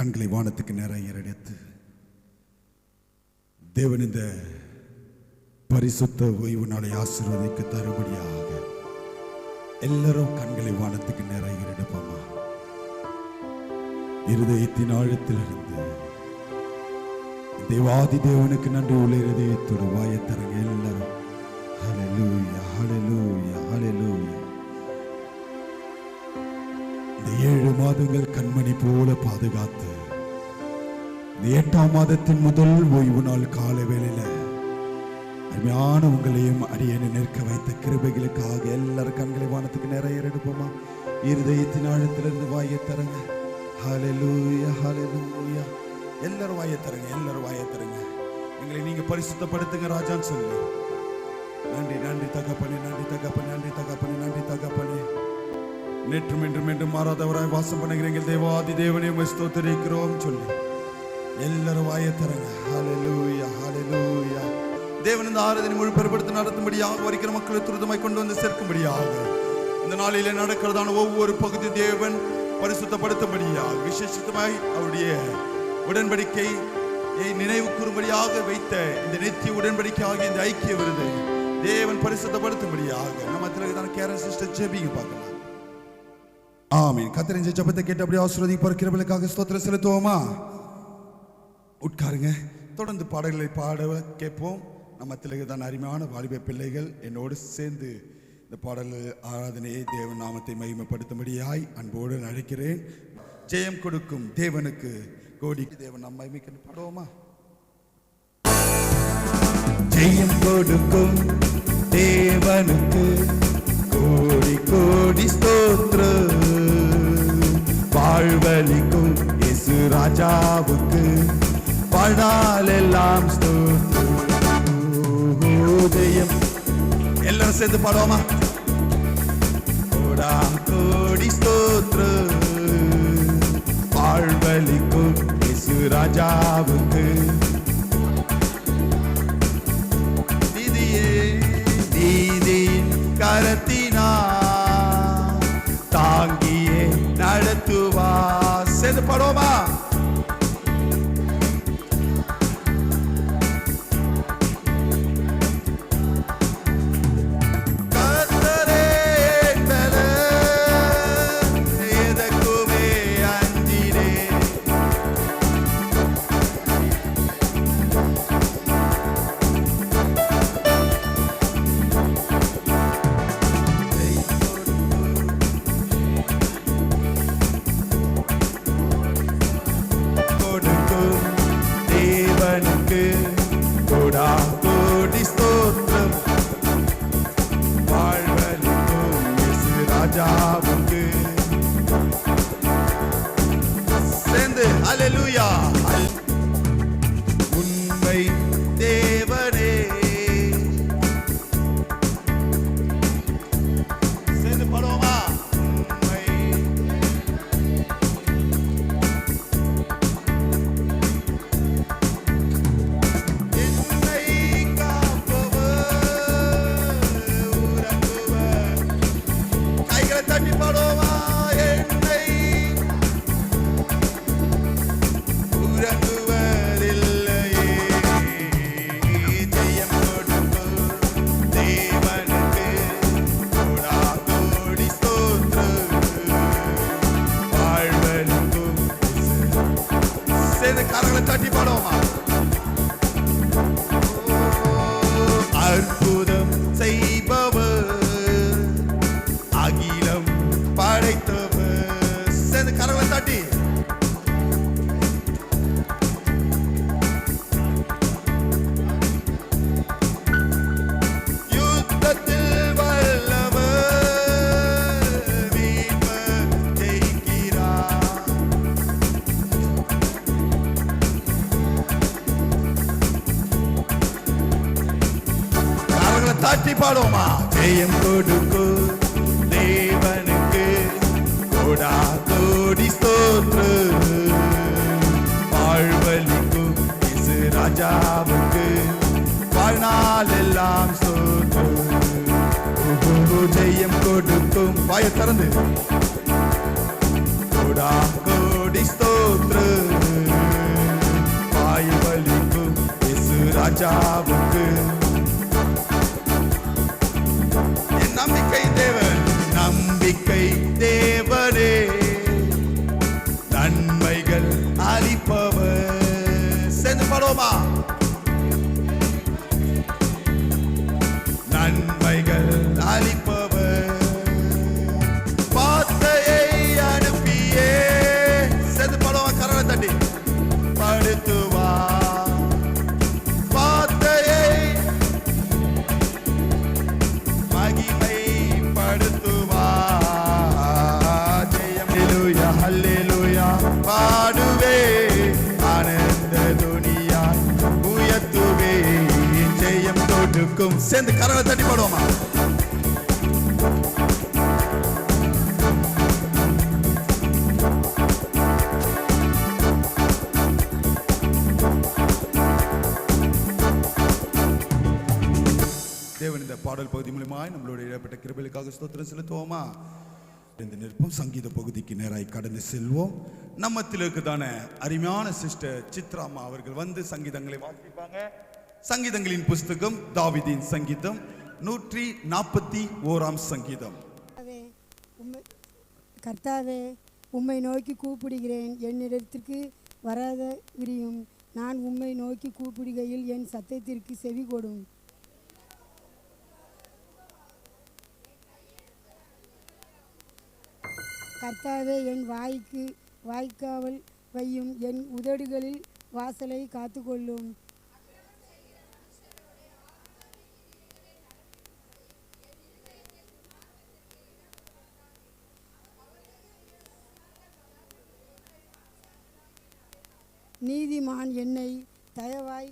கண்களை வானத்துக்கு நேராக ஏறெடுத்து தேவன் இந்த பரிசுத்த ஓய்வு நாளை ஆசீர்வதிக்க தருபடியாக எல்லாரும் கண்களை வானத்துக்கு நேராக ஏறெடுப்போமா. இருதயத்தின் ஆழத்திலிருந்து தேவாதி தேவனுக்கு நன்றி உள்ள இருதயத்தோடு வாயை தரங்க எல்லாரும். ஹல்லேலூயா, ஹல்லேலூயா, ஹல்லேலூயா. இந்த 7 மாதங்கள் கண்மணி போல பாதுகாத்து இந்த 8ஆம் மாதத்தின் முதல் ஓய்வு நாள் கால வேளையில அருமையான உங்களையும் அடியேனை நிற்க வைத்த கிருபைகளுக்காக எல்லாரும் கண்களை வானத்துக்கு நிறைய எடுப்போமா. இருதயத்தின் ஆழத்திலிருந்து வாயை தரங்க. ஹல்லேலூயா, ஹல்லேலூயா. எல்லாரும் வாயை தரங்க, எல்லாரும் வாயை தரங்க. எங்களை நீங்க பரிசுத்தப்படுத்துங்க ராஜான்னு சொல்லி. நன்றி நன்றி தகப்பனே, நன்றி தகப்பனே, நன்றி தகப்பனே, நன்றி தகப்பனே. நேற்றும் என்றும் என்றும் மாறாதவராய் வாசம் பண்ணுகிறீங்க தேவாதி தேவனே உம்மை ஸ்தோத்திரிக்கிறோம் சொல்லி எல்லாரும் வாயை தரங்க. ஹல்லேலூயா, ஹல்லேலூயா. தேவன் இந்த ஆராதனை முழு பெருப்படுத்தி நடத்தும்படியாக வருகிற மக்களை துரிதமாய் கொண்டு வந்து சேர்க்கும்படியாக இந்த நாளிலே நடக்கிறதான ஒவ்வொரு பகுதி தேவன் பரிசுத்தப்படுத்தும்படியாக விசேஷமாய் அவருடைய உடன்படிக்கை நினைவு கூறும்படியாக வைத்த இந்த நித்திய உடன்படிக்கை ஆகிய இந்த ஐக்கிய விருது தேவன் பரிசுத்தப்படுத்தும்படியாக நம்ம திலகதான கேரன் சிஸ்டர் ஜெபிங்க பார்க்கலாம். ஆமென். கர்த்தரின் ஜெபத்தை கேட்டு அப்படியே ஆசீர்வதிப்பார் கிருபைகளுக்காக ஸ்தோத்திரம் செலுத்துவோமா. உட்காருங்க. தொடர்ந்து பாடல்களை பாட கேட்போம். நம்ம திலகதான அருமையான வாலிப பிள்ளைகள் என்னோடு சேர்ந்து இந்த பாடல் ஆராதனையை தேவன் நாமத்தை மகிமைப்படுத்தும்படியாய் அன்போடு அழைக்கிறேன். ஜெயம் கொடுக்கும் தேவனுக்கு கோடி தேவன் நம்ம மகிமைக்கு பாடுவோமா. ஜெயம் கொடுக்கும் தேவனுக்கு கோடி கோடி ஸ்தோத்திரம். வாழ்வளிக்கும் இயேசு ராஜாவுக்கு வாழ்நாள் எல்லாம் ஸ்தோத்திரம். ஜெயம் எல்லாரும் சேர்ந்து பாடுவோமா. கோடா கோடி ஸ்தோத்திரம். வாழ்வளிக்கும் இயேசு ராஜாவுக்கு நீதியின் கரத்தினா தாங்கியே நடத்துவா. சேர்ந்து பாடுவோமா. சேர்ந்து ஹல்லேலூயா. உண்மை தேவனே சேர்ந்து பாடுவோமா. அற்புதம் செய்பவர் அகிலம் படைத்தவர். சேர்ந்து கரங்களை தட்டி யுத்தத்தில் வல்லவர் மீட்பர் ஜெயிக்கிறார். தட்டி பாடுவோமா. ஜெயம் கொடுக்கும் தேவனுக்கு கோடா கோடி ஸ்தோத்திரம். வாழ்வளிக்கும் இயேசு ராஜாவுக்கு வாழ்நாள் எல்லாம் ஸ்தோத்திரம். ஜெயம் கொடுக்கும் வாயை திறந்து கோடா கோடி ஸ்தோத்திரம். ராஜாவுக்கு என் நம்பிக்கை தேவன், நம்பிக்கை தேவனே, நன்மைகள் அளிப்பவர். சேர்ந்து பாடுவோமா? நன்மைகள் அளிப்பவர், வார்த்தையை அனுப்பியே. சேர்ந்து பாடுவோமா? கரலை தட்டி படுத்துவா, வார்த்தையை மகிமை படுத்துவா. ஜெயம் ஹல்லேலூயா ஹல்லேலூயா பாடுவே, ஆனந்த துனியா உயர்த்துவே, ஜெயம் கொடுக்கும். சேர்ந்து கரலை தட்டி பாடுவோமா? தேவன் இந்த பாடல் பகுதி மூலமாய் நம்மளோட இழப்பட்ட கிருபைகளுக்காக ஸ்தோத்திரம் செலுத்துவோமா? இந்த நிற்பம் சங்கீத பகுதிக்கு நேராய் கடந்து செல்வோம். நம்மத்தில் இருக்குதான அருமையான சிஸ்டர் சித்ராமா அவர்கள் வந்து சங்கீதங்களை வாசிப்பாங்க. சங்கீதங்களின் புஸ்தகம் தாவீதின் சங்கீதம் 141 சங்கீதம். கர்த்தாவே, உம்மை நோக்கி கூப்பிடுகிறேன், என்னிடத்திற்கு வராத விரியும். நான் உம்மை நோக்கி கூப்பிடுகையில் என் சத்தத்திற்கு செவி கொடும். கர்த்தாவே, என் வாய்க்காவல் வையும், என் உதடுகளில் வாசலை காத்துக்கொள்ளும். நீதிமான் என்னை தயவாய்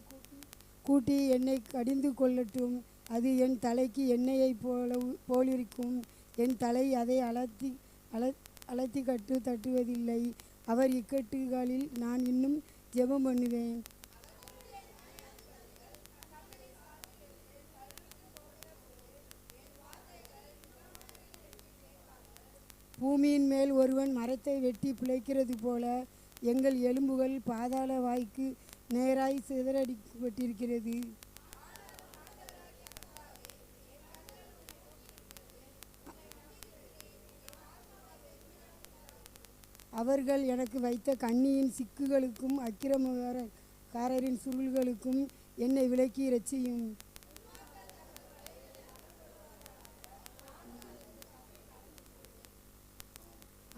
கூட்டி என்னை கடிந்து கொள்ளட்டும். அது என் தலைக்கு எண்ணெயை போலிருக்கும். என் தலை அதை அலத்தி கட்டு தட்டுவதில்லை. அவர் இக்கட்டுகளில் நான் இன்னும் ஜெபம் பண்ணுவேன். பூமியின் மேல் ஒருவன் மரத்தை வெட்டி பிழைக்கிறது போல எங்கள் எலும்புகள் பாதாள வாய்க்கு நேராய் சிதறடிக்கப்பட்டிருக்கிறது. அவர்கள் எனக்கு வைத்த கண்ணியின் சிக்குகளுக்கும் அக்கிரமக்காரரின் சுருள்களுக்கும் என்னை விலக்கி இரட்சியும்.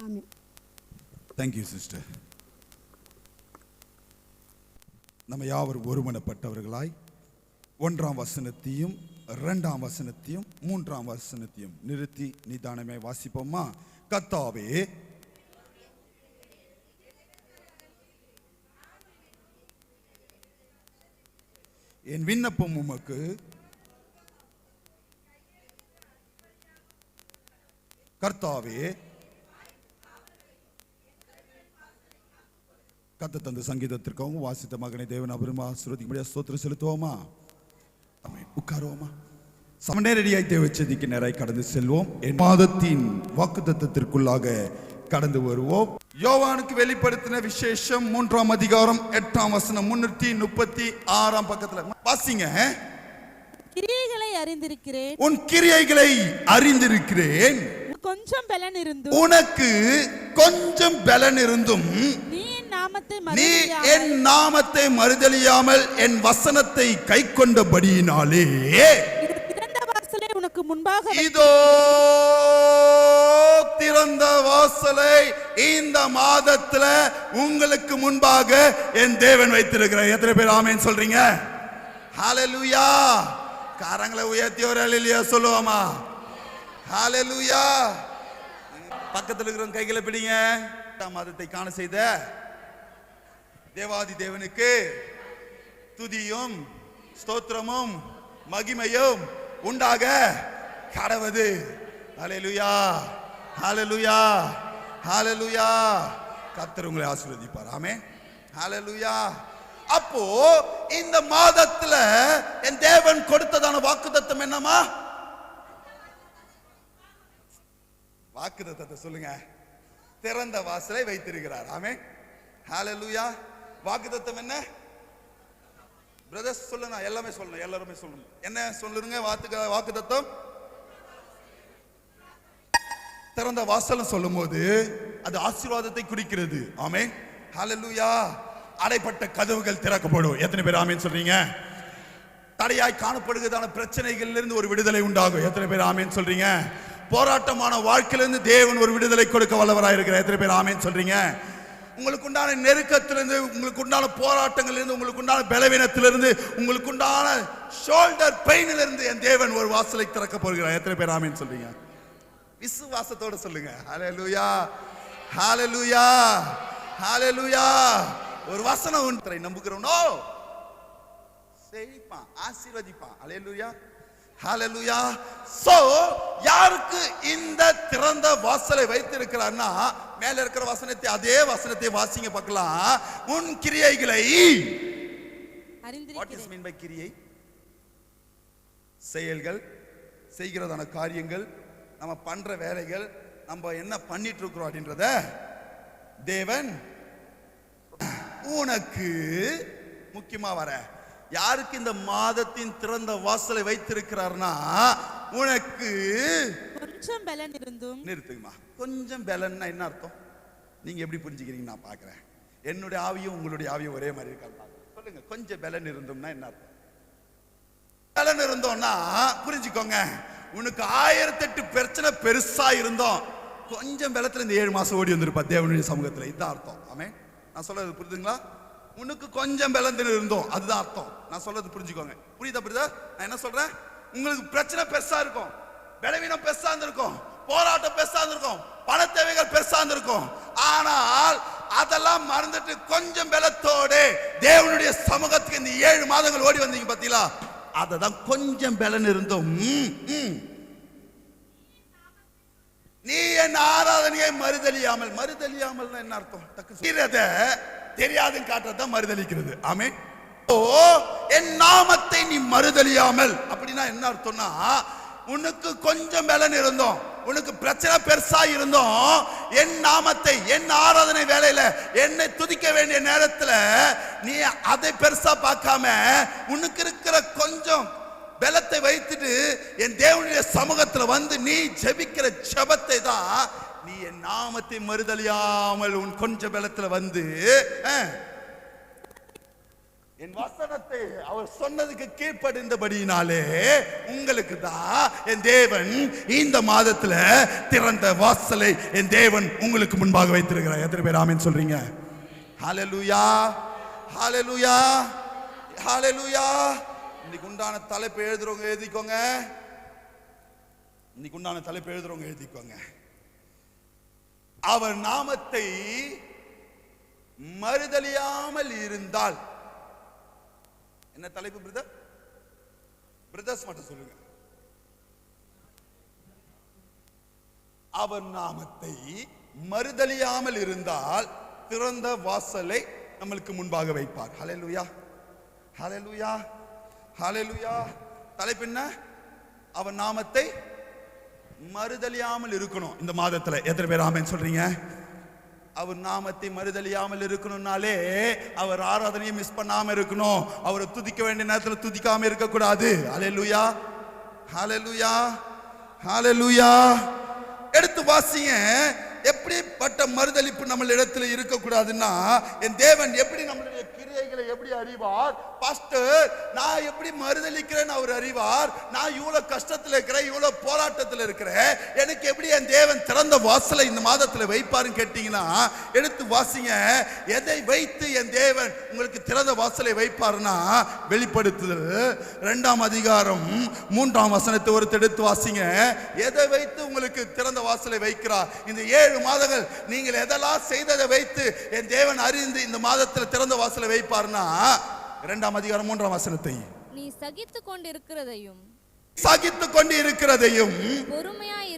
ஆமென். Thank you sister. நம்ம யாவரும் ஒருமனப்பட்டவர்களாய் 1ஆம் வசனத்தையும் 2ஆம் வசனத்தையும் 3ஆம் வசனத்தையும் நிறுத்தி நிதானமே வாசிப்போமா? கர்த்தாவே, என் விண்ணப்பம் உமக்கு கர்த்தாவே, கத்த தந்த சங்கீதத்திற்காகவும் வாசித்த மகனை தேவன் அபரிமா ஆசீர்வதிக்கும்படியாக ஸ்தோத்திரம் செலுத்துவோமா? உட்காருவோமா? சமநேரடியாய் தேவ செய்திக்கு நேராய் கடந்து செல்வோம். என் மாதத்தின் வாக்குத்தத்தத்திற்குள்ளாக கடந்து வருவோம். யோவானுக்கு வெளிப்படுத்தின விசேஷம் 3ஆம் அதிகாரம் 8ஆம் வசனம் 336ஆம் பக்கத்துல வாசிங்க. கிரியைகளை அறிந்திருக்கிறேன், உன் கிரியைகளை அறிந்திருக்கிறேன், கொஞ்சம் பலன் இருந்தும், உனக்கு கொஞ்சம் பலன் இருந்தும், நீ என் நாமத்தை மறுதலியாமல் என் வசனத்தை கை கொண்டபடியினாலே உனக்கு முன்பாக இதோ திறந்த வாசலை இந்த மாதத்துல உங்களுக்கு முன்பாக என் தேவன் வைத்திருக்கிறார். எத்தனை பேர் ஆமென் சொல்றீங்க? ஹalleluya. கரங்களை உயர்த்தி ஒரு ஹalleluya சொல்லுவோமா? ஹalleluya. பக்கத்துல இருக்கிற கைகளை பிடிங்க. மாதத்தை காண செய்த தேவாதி தேவனுக்கு துதியும் ஸ்தோத்திரமும் மகிமையும் உண்டாக கடவது. ஹalleluya ஹalleluya ஹalleluya. கர்த்தர் உங்களை ஆசீர்வதிப்பார். ஆமென். ஹalleluya. அப்போ இந்த மாதத்துல என் தேவன் கொடுத்ததான வாக்குத்தத்தம் என்னமா? வாக்குத்தத்தத்தை சொல்லுங்க. திறந்த வாசலை வைத்திருக்கிறார். ஆமென். ஹalleluya. வாக்குத்தத்தம் என்ன? பிரதர்ஸ் சொல்லுங்க, எல்லாமே சொல்லணும், எல்லாருமே சொல்லணும். என்ன சொல்லுங்க? வாக்குத்தத்தம் திறந்த வாசல் சொல்லும் போது அது ஆசீர்வாதத்தை குறிக்கிறது. ஆமென், ஹல்லேலூயா. அடைப்பட்ட கதவுகள் திறக்கப்படும். எத்தனை பேர் ஆமென் சொல்றீங்க? தடையாய் காணப்படுகிறதான பிரச்சனைகளிலிருந்து ஒரு விடுதலை உண்டாகும். எத்தனை பேர் ஆமென் சொல்றீங்க? போராட்டமான வாழ்க்கையிலிருந்து தேவன் ஒரு விடுதலை கொடுக்க வல்லவராய் இருக்கிறார். எத்தனை பேர் ஆமென் சொல்றீங்க? உங்களுக்கு உண்டான நெருக்கத்திலிருந்து, உங்களுக்கு உண்டான போராட்டங்களிலிருந்து, உங்களுக்கு உண்டான பலவீனத்திலிருந்து, உங்களுக்கு உண்டான ஷோல்டர் பெயினிலிருந்து என் தேவன் ஒரு வாசலை திறக்க போகிறார். எத்தனை பேர் ஆமென் சொல்றீங்க? விசுவாசத்தோட சொல்லுங்க. ஹல்லேலூயா, ஹல்லேலூயா, ஹல்லேலூயா. ஒரு வசனம் ஒன்றை நம்புகிறோனோ செழிப்பான், ஆசீர்வதிப்பான். ஹல்லேலூயா, ஹல்லேலூயா. சோ யாருக்கு இந்த திறந்த வாசலை வைத்திருக்கிறார்னா, மேல இருக்கிற வசனத்தை, அதே வசனத்தை வாசிங்க பார்க்கலாம். உன் கிரியைகளை, வாட் இஸ் மீன் பை கிரியை? செயல்கள், செய்கிறதான காரியங்கள், நம்ம பண்ற வேலைகள், நம்ம என்ன பண்ணிட்டு இருக்கிறோம் அப்படின்றத தேவன் உனக்கு முக்கியமா வர யாருக்கு இந்த மாதத்தின் திறந்த வாசலை வைத்திருக்கிறார்னா, உனக்கு கொஞ்சம் பலன் இருந்தும். நிறுத்துங்கம்மா. கொஞ்சம் பலன்னா என்ன அர்த்தம்? நீங்க எப்படி புரிஞ்சுக்கிறீங்க நான் பாக்குறேன். என்னுடைய ஆவியும் உங்களுடைய ஆவியும் ஒரே மாதிரி இருக்கா? சொல்லுங்க, கொஞ்சம் பலன் இருந்தோம்னா என்ன அர்த்தம்? பலன் இருந்தோம்னா புரிஞ்சுக்கோங்க, உனக்கு 1008 பிரச்சனை பெருசா இருந்தோம், கொஞ்சம் பலத்துல இந்த 7 மாசம் ஓடி வந்திருப்பா தேவனுடைய சமூகத்துல. இதுதான் அர்த்தம். ஆமென். நான் சொல்றது புரியுதுங்களா? உனக்கு கொஞ்சம் பலத்தில் இருந்தோம், அதுதான் அர்த்தம். நான் சொல்றது புரிஞ்சுக்கோங்க. புரியுதா? புரியுதா? நான் என்ன சொல்றேன்? உங்களுக்கு பிரச்சனை பெருசா இருக்கும், பலவீனம் பெருசா இருந்திருக்கும், போராட்டம் பெருசா இருந்திருக்கும், பண தேவைகள் பெருசா இருந்திருக்கும். ஆனால் அதெல்லாம் மறந்துட்டு கொஞ்சம் பலத்தோடு தேவனுடைய சமூகத்துக்கு இந்த 7 மாதங்கள் ஓடி வந்தீங்க பாத்தீங்களா? அததான் கொஞ்சம் பலன் இருந்தும். நீ என் ஆராதனையை மறுதலியாமல். மறுதலியாமல் என்ன அர்த்தம்? தெரியாதுன்னு காட்டுறதுதான் மறுதலிக்கிறது. ஆமென். ஓ, என் நாமத்தை நீ மறுதலியாமல் அப்படின்னா என்ன அர்த்தம்னா, உனக்கு கொஞ்சம் பலன் இருந்தோம், உனக்கு பிரச்சனை பெருசா இருந்தோம், என் நாமத்தை, என் ஆராதனை வேலையில என்னை துதிக்க வேண்டிய நேரத்துல நீ அதை பெருசா பார்க்காம உனக்கு இருக்கிற கொஞ்சம் பலத்தை வைத்துட்டு என் தேவனுடைய சமூகத்துல வந்து நீ ஜெபிக்கிற ஜெபத்தை தான், நீ என் நாமத்தை மறுதலியாமல் உன் கொஞ்ச பலத்துல வந்து என் வசனத்தை அவர் சொன்னதுக்கு கீழ்ப்படிந்தபடியினாலே உங்களுக்கு தான் என் தேவன் இந்த மாதத்துல திறந்த வாசலை என் தேவன் உங்களுக்கு முன்பாக வைத்திருக்கிறார். எத்தனை பேர் ஆமென் சொல்றீங்க? ஹல்லேலூயா, ஹல்லேலூயா, ஹல்லேலூயா. இன்னைக்கு உண்டான தலைப்பு எழுதுறவங்க எழுதிக்கோங்க. இன்னைக்கு உண்டான தலைப்பு எழுதுறவங்க எழுதிக்கோங்க. அவர் நாமத்தை மறுதலியாமல் இருந்தால். என்ன தலைப்பு பிரதர்? பிரதர்ஸ் மட்டும் சொல்லுங்க. அவர் நாமத்தை மறுதலியாமல் இருந்தால் திறந்த வாசலை நம்மளுக்கு முன்பாக வைப்பார். ஹல்லேலூயா, ஹல்லேலூயா, ஹல்லேலூயா. தலைப்பு என்ன? அவர் நாமத்தை மறுதலியாமல் இருக்கணும் இந்த மாதத்துல. எத்தனை பேர் ஆமென் சொல்றீங்க? அவர் நாமத்தை மறுதலியாமல் இருக்கணும்னாலே அவர் ஆராதனையை மிஸ் பண்ணாம இருக்கணும், அவரை துதிக்க வேண்டிய நேரத்தில் துதிக்காம இருக்க கூடாது. ஹல்லேலூயா, ஹல்லேலூயா, ஹல்லேலூயா. எடுத்து வாசிங்க. எப்படிப்பட்ட மறுதலிப்பு நம்ம இடத்துல இருக்க கூடாதுன்னா, என் தேவன் எப்படி நம்மளுடைய கிரியைகளை எப்படி அறிவார்? பாஸ்டர், நான் எப்படி மறுதலிக்கிறேன்னு அவர் அறிவார். நான் இவ்வளவு கஷ்டத்துல இருக்கிறேன், இவ்வளவு போராட்டத்தில் இருக்கிறேன், எனக்கு எப்படி என் தேவன் திறந்த வாசலை இந்த மாதத்துல வைப்பாருன்னு கேட்டீங்கன்னா, எடுத்து வாசிங்க. எதை வைத்து என் தேவன் உங்களுக்கு திறந்த வாசலை வைப்பாருன்னா, வெளிப்படுத்துதல் 2ஆம் அதிகாரம் 3ஆம் வசனத்தை ஒருத்தர் எடுத்து வாசிங்க. எதை வைத்து உங்களுக்கு திறந்த வாசலை வைக்கிறார்? இந்த 7 மாதங்கள் நீங்கள் எதெல்லாம் செய்ததை வைத்து என் தேவன் அறிந்து இந்த மாதத்தில் திறந்த வாசலை வைப்பார்னா, 2ஆம் அதிகாரம் 3ஆம் வசனத்தை, நீ சகித்துக் கொண்டிருக்கிறதையும் பொறுமையாய்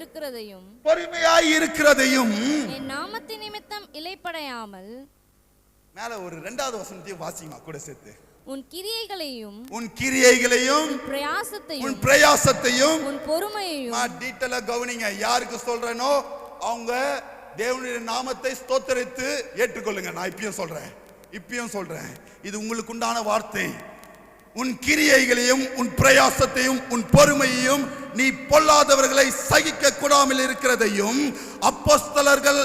இருக்கிறதையும் என் நாமத்து நிமித்தம் இளைப்படையாமல். மேல ஒரு 2வது வசனத்தையும் வாசிமா கூட சேர்த்து. உன் கிரியைகளையும் பிரயாசத்தையும் உன் பொறுமையையும். டீட்டெயிலா கவனிங்க. யாருக்கு சொல்றேனோ அவங்க தேவனுடைய நாமத்தை ஸ்தோத்திரித்து ஏற்றுக்கொள்ளுங்க. நான் இப்பயும் சொல்றேன், இது உங்களுக்கு உண்டான வார்த்தை. உன் கிரியைகளையும் உன் பிரயாசத்தையும் உன் பொறுமையையும் நீ பொல்லாதவர்களை சகிக்க கூடாமல் இருக்கிறதையும் அப்போஸ்தலர்கள்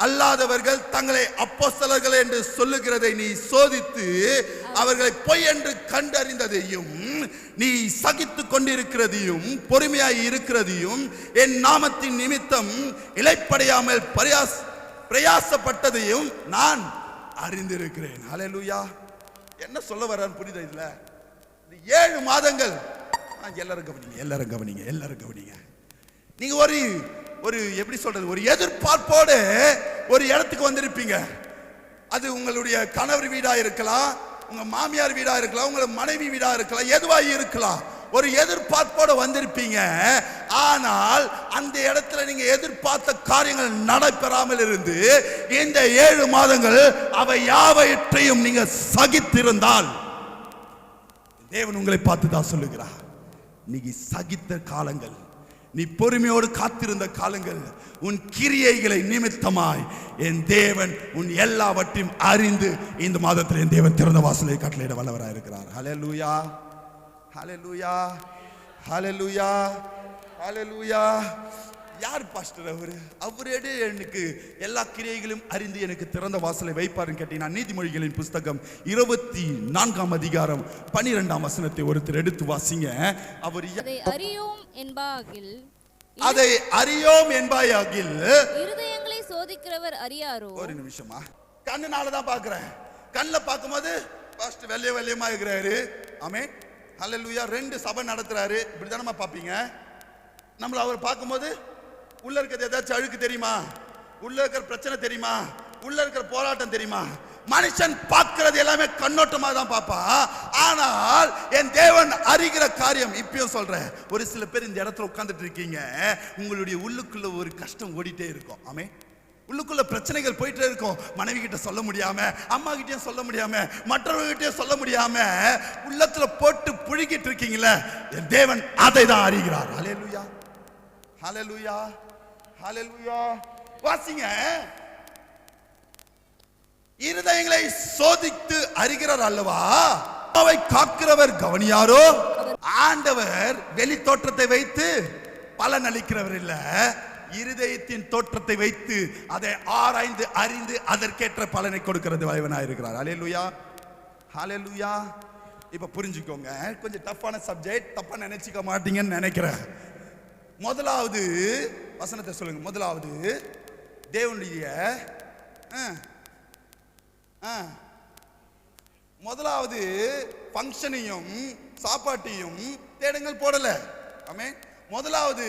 அல்லாதவர்கள் தங்களை அப்போஸ்தலர்கள் என்று சொல்லுகிறதை நீ சோதித்து அவர்களை பொய் என்று கண்டறிந்ததையும் நீ சகித்துக் கொண்டிருக்கிறதையும் பொறுமையாய் இருக்கிறதையும் என் நாமத்தின் நிமித்தம் இளைப்படையாமல் பிரயாசப்பட்டதையும் நான் அறிந்திருக்கிறேன். ஹல்லேலூயா. என்ன சொல்ல வர்றார் புரியுதா? இதுல 7 மாதங்கள் எல்லாரும் கவனிங்க. நீங்க ஒரு எப்படி சொல்றது, ஒரு எதிர்பார்ப்போடு ஒரு இடத்துக்கு வந்திருப்பீங்க. அது உங்களுடைய கணவர் வீடா இருக்கலாம், உங்க மாமியார் வீடா இருக்கலாம், உங்க மனைவி வீடா இருக்கலாம், எதுவாக இருக்கலாம். ஒரு எதிர்பார்ப்போடு வந்திருப்பீங்க. ஆனால் அந்த இடத்துல நீங்க எதிர்பார்த்த காரியங்கள் நடைபெறாமல் இருந்து இந்த 7 மாதங்கள் அவை யாவற்றையும் நீங்க சகித்திருந்தால் தேவன் உங்களை பார்த்து தான் சொல்லுகிறார், நீ சகித்த காலங்கள், நீ பொறுமையோடு காத்திருந்த காலங்கள், உன் கிரியைகளை நிமித்தமாய் என் தேவன் உன் எல்லாவற்றையும் அறிந்து இந்த மாதத்தில் என் தேவன் திறந்த வாசலை கட்டளையிட வல்லவராக இருக்கிறார். ஹல்லேலூயா, ஹல்லேலூயா, ஹல்லேலூயா, ஹல்லேலூயா. யார் பாஸ்டர் அவரே எனக்கு எல்லா கிரியைகளும் அறிந்து எனக்கு திறந்த வாசலை வைப்பாருன்னு கேட்டீங்கன்னா, நீதிமொழிகளின் புஸ்தகம் 24ஆம் அதிகாரம் 12ஆம் வசனத்தை ஒருத்தர் எடுத்து வாசிங்க. அவர் அதை அறியோம் என்பாயாகில் இருதயங்களை சோதிக்கிறவர் அறியாரோ. ஒரு நிமிஷமா, கண்ணுனால தான் பார்க்கிறேன். கண்ணில் பார்க்கும்போது பாஸ்டர் வெள்ளையமா இருக்கிறாரு. ஆமென், ஹல்லேலூயா. 2 சபை நடத்துறாரு, இப்படிதானமா பார்ப்பீங்க. நம்மள அவர் பார்க்கும்போது உள்ள இருக்கிறது ஏதாச்சும் அழுக்கு தெரியுமா, உள்ள இருக்கிற பிரச்சனை தெரியுமா, உள்ள இருக்கிற போராட்டம் தெரியுமா? மனுஷன் பார்க்கிறது எல்லாமே கண்ணோட்டமா தான் பார்ப்பா. ஆனால் என் தேவன் அறிகிற காரியம் இப்பயும் சொல்றேன். ஒரு சில பேர் இந்த இடத்துல உட்கார்ந்துட்டு இருக்கீங்க, உங்களுடைய உள்ளுக்குள்ள ஒரு கஷ்டம் ஓடிட்டே இருக்கும். ஆமே, உள்ளுக்குள்ள பிரச்சனைகள் போயிட்டே இருக்கும். மனைவி கிட்ட சொல்ல முடியாம, அம்மா கிட்டயும் சொல்ல முடியாம, மற்றவர்கிட்டயும் சொல்ல முடியாம உள்ளத்துல போட்டு புழுகிட்டு இருக்கீங்களே, என் தேவன் அதை தான் அறிகிறார். ஹல்லேலூயா, ஹல்லேலூயா, ஹல்லேலூயா. வாசிங்க. இருதயங்களை சோதித்து அறிகிறார் அல்லவா, அவை காக்கிறவர் கவனியாரோ. ஆண்டவர் வெளி தோற்றத்தை வைத்து பலன் அளிக்கிறவர் இல்ல, இருதயத்தின் தோற்றத்தை வைத்து அதை ஆராய்ந்து அறிந்து அதற்கேற்ற பலனை கொடுக்கிறது வல்லவனாய் இருக்கிறார். ஹல்லேலூயா, ஹல்லேலூயா. இப்ப புரிஞ்சுக்கோங்க, கொஞ்சம் டஃப்பான சப்ஜெக்ட், தப்பா நினைச்சுக்க மாட்டீங்கன்னு நினைக்கிறேன். முதலாவது வசனத்தை சொல்லுங்க. முதலாவது தேவனுடைய முதலாவது ஃபங்க்ஷனையும் சாப்பாட்டையும் தேடுங்கள் போடல. ஆமே, முதலாவது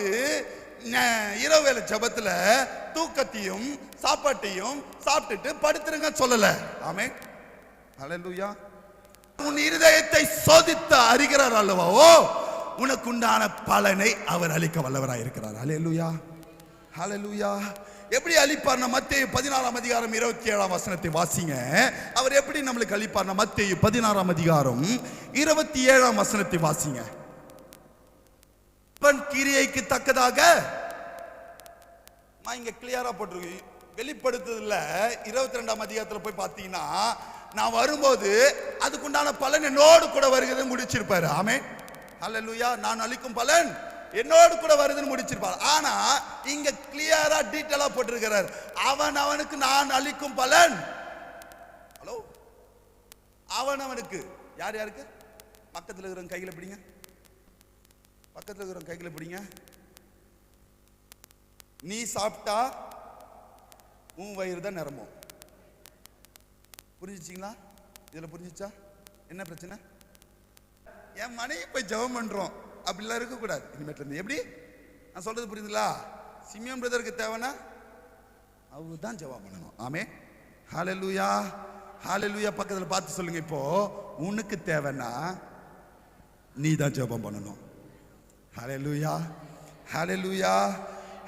இரவு வேளை ஜபத்துல தூக்கத்தையும் சாப்பாட்டையும் சாப்பிட்டுட்டு படுத்துருங்க சொல்லல. ஆமே, ஹல்லேலூயா. உன் இருதயத்தை சோதித்து அறிகிறார் அல்லவா, உனக்குண்டான பலனை அவர் அளிக்க வல்லவராய் இருக்கிறார். ஹல்லேலூயா, ஹல்லேலூயா. எப்படி அளிப்பார்னா, மத்தேயு 16ஆம் அதிகாரம் 27ஆம் வசனத்தை வாசிங்க. அவர் எப்படி நம்மளுக்கு அளிப்பார்னா, மத்தேயு 16ஆம் அதிகாரம் 27ஆம் வசனத்தை வாசிங்க. கிரியைக்கு தக்கதாக இங்க கிளியரா போட்டிருக்கு. வெளிப்படுத்துதல்ல 22ஆம் அதிகாரத்துல போய் பார்த்தீங்கன்னா, நான் வரும்போது அதுக்குண்டான பலன் என்னோடு கூட வருகிறது முடிச்சிருப்பாரு. ஆமென், ஹல்லேலூயா. நான் அளிக்கும் பலன் என்னோடு கூட வருதுன்னு முடிச்சிருப்பார். ஆனா இங்க கிளியரா டீட்டெயிலா போட்டிருக்கிறார், அவனுக்கு நான் அளிக்கும் பலன். ஹலோ, அவனுக்கு யார் யாருக்கு? பக்கத்தில் இருக்கிற கைகளை பிடிங்க, பக்கத்தில் இருக்கிற கைகளை பிடிங்க. நீ சாப்பிட்டா உன் வயிறு தான் நிரம்பும். புரிஞ்சிச்சிங்களா? இதுல புரிஞ்சிச்சா என்ன பிரச்சனை? என் மனைவி போய் ஜெபம் பண்றோம் அப்படிலாம் இருக்கக்கூடாது இனிமேட்டு இருந்து. எப்படி நான் சொல்றது புரியுதுங்களா? சிமியோன் பிரதருக்கு தேவைன்னா அவர் தான் ஜெபம் பண்ணணும். ஆமே, ஹல்லேலூயா, ஹல்லேலூயா. பக்கத்தில் பார்த்து சொல்லுங்க, இப்போ உனக்கு தேவைன்னா நீ தான் ஜெபம் பண்ணணும். ஹல்லேலூயா, ஹல்லேலூயா,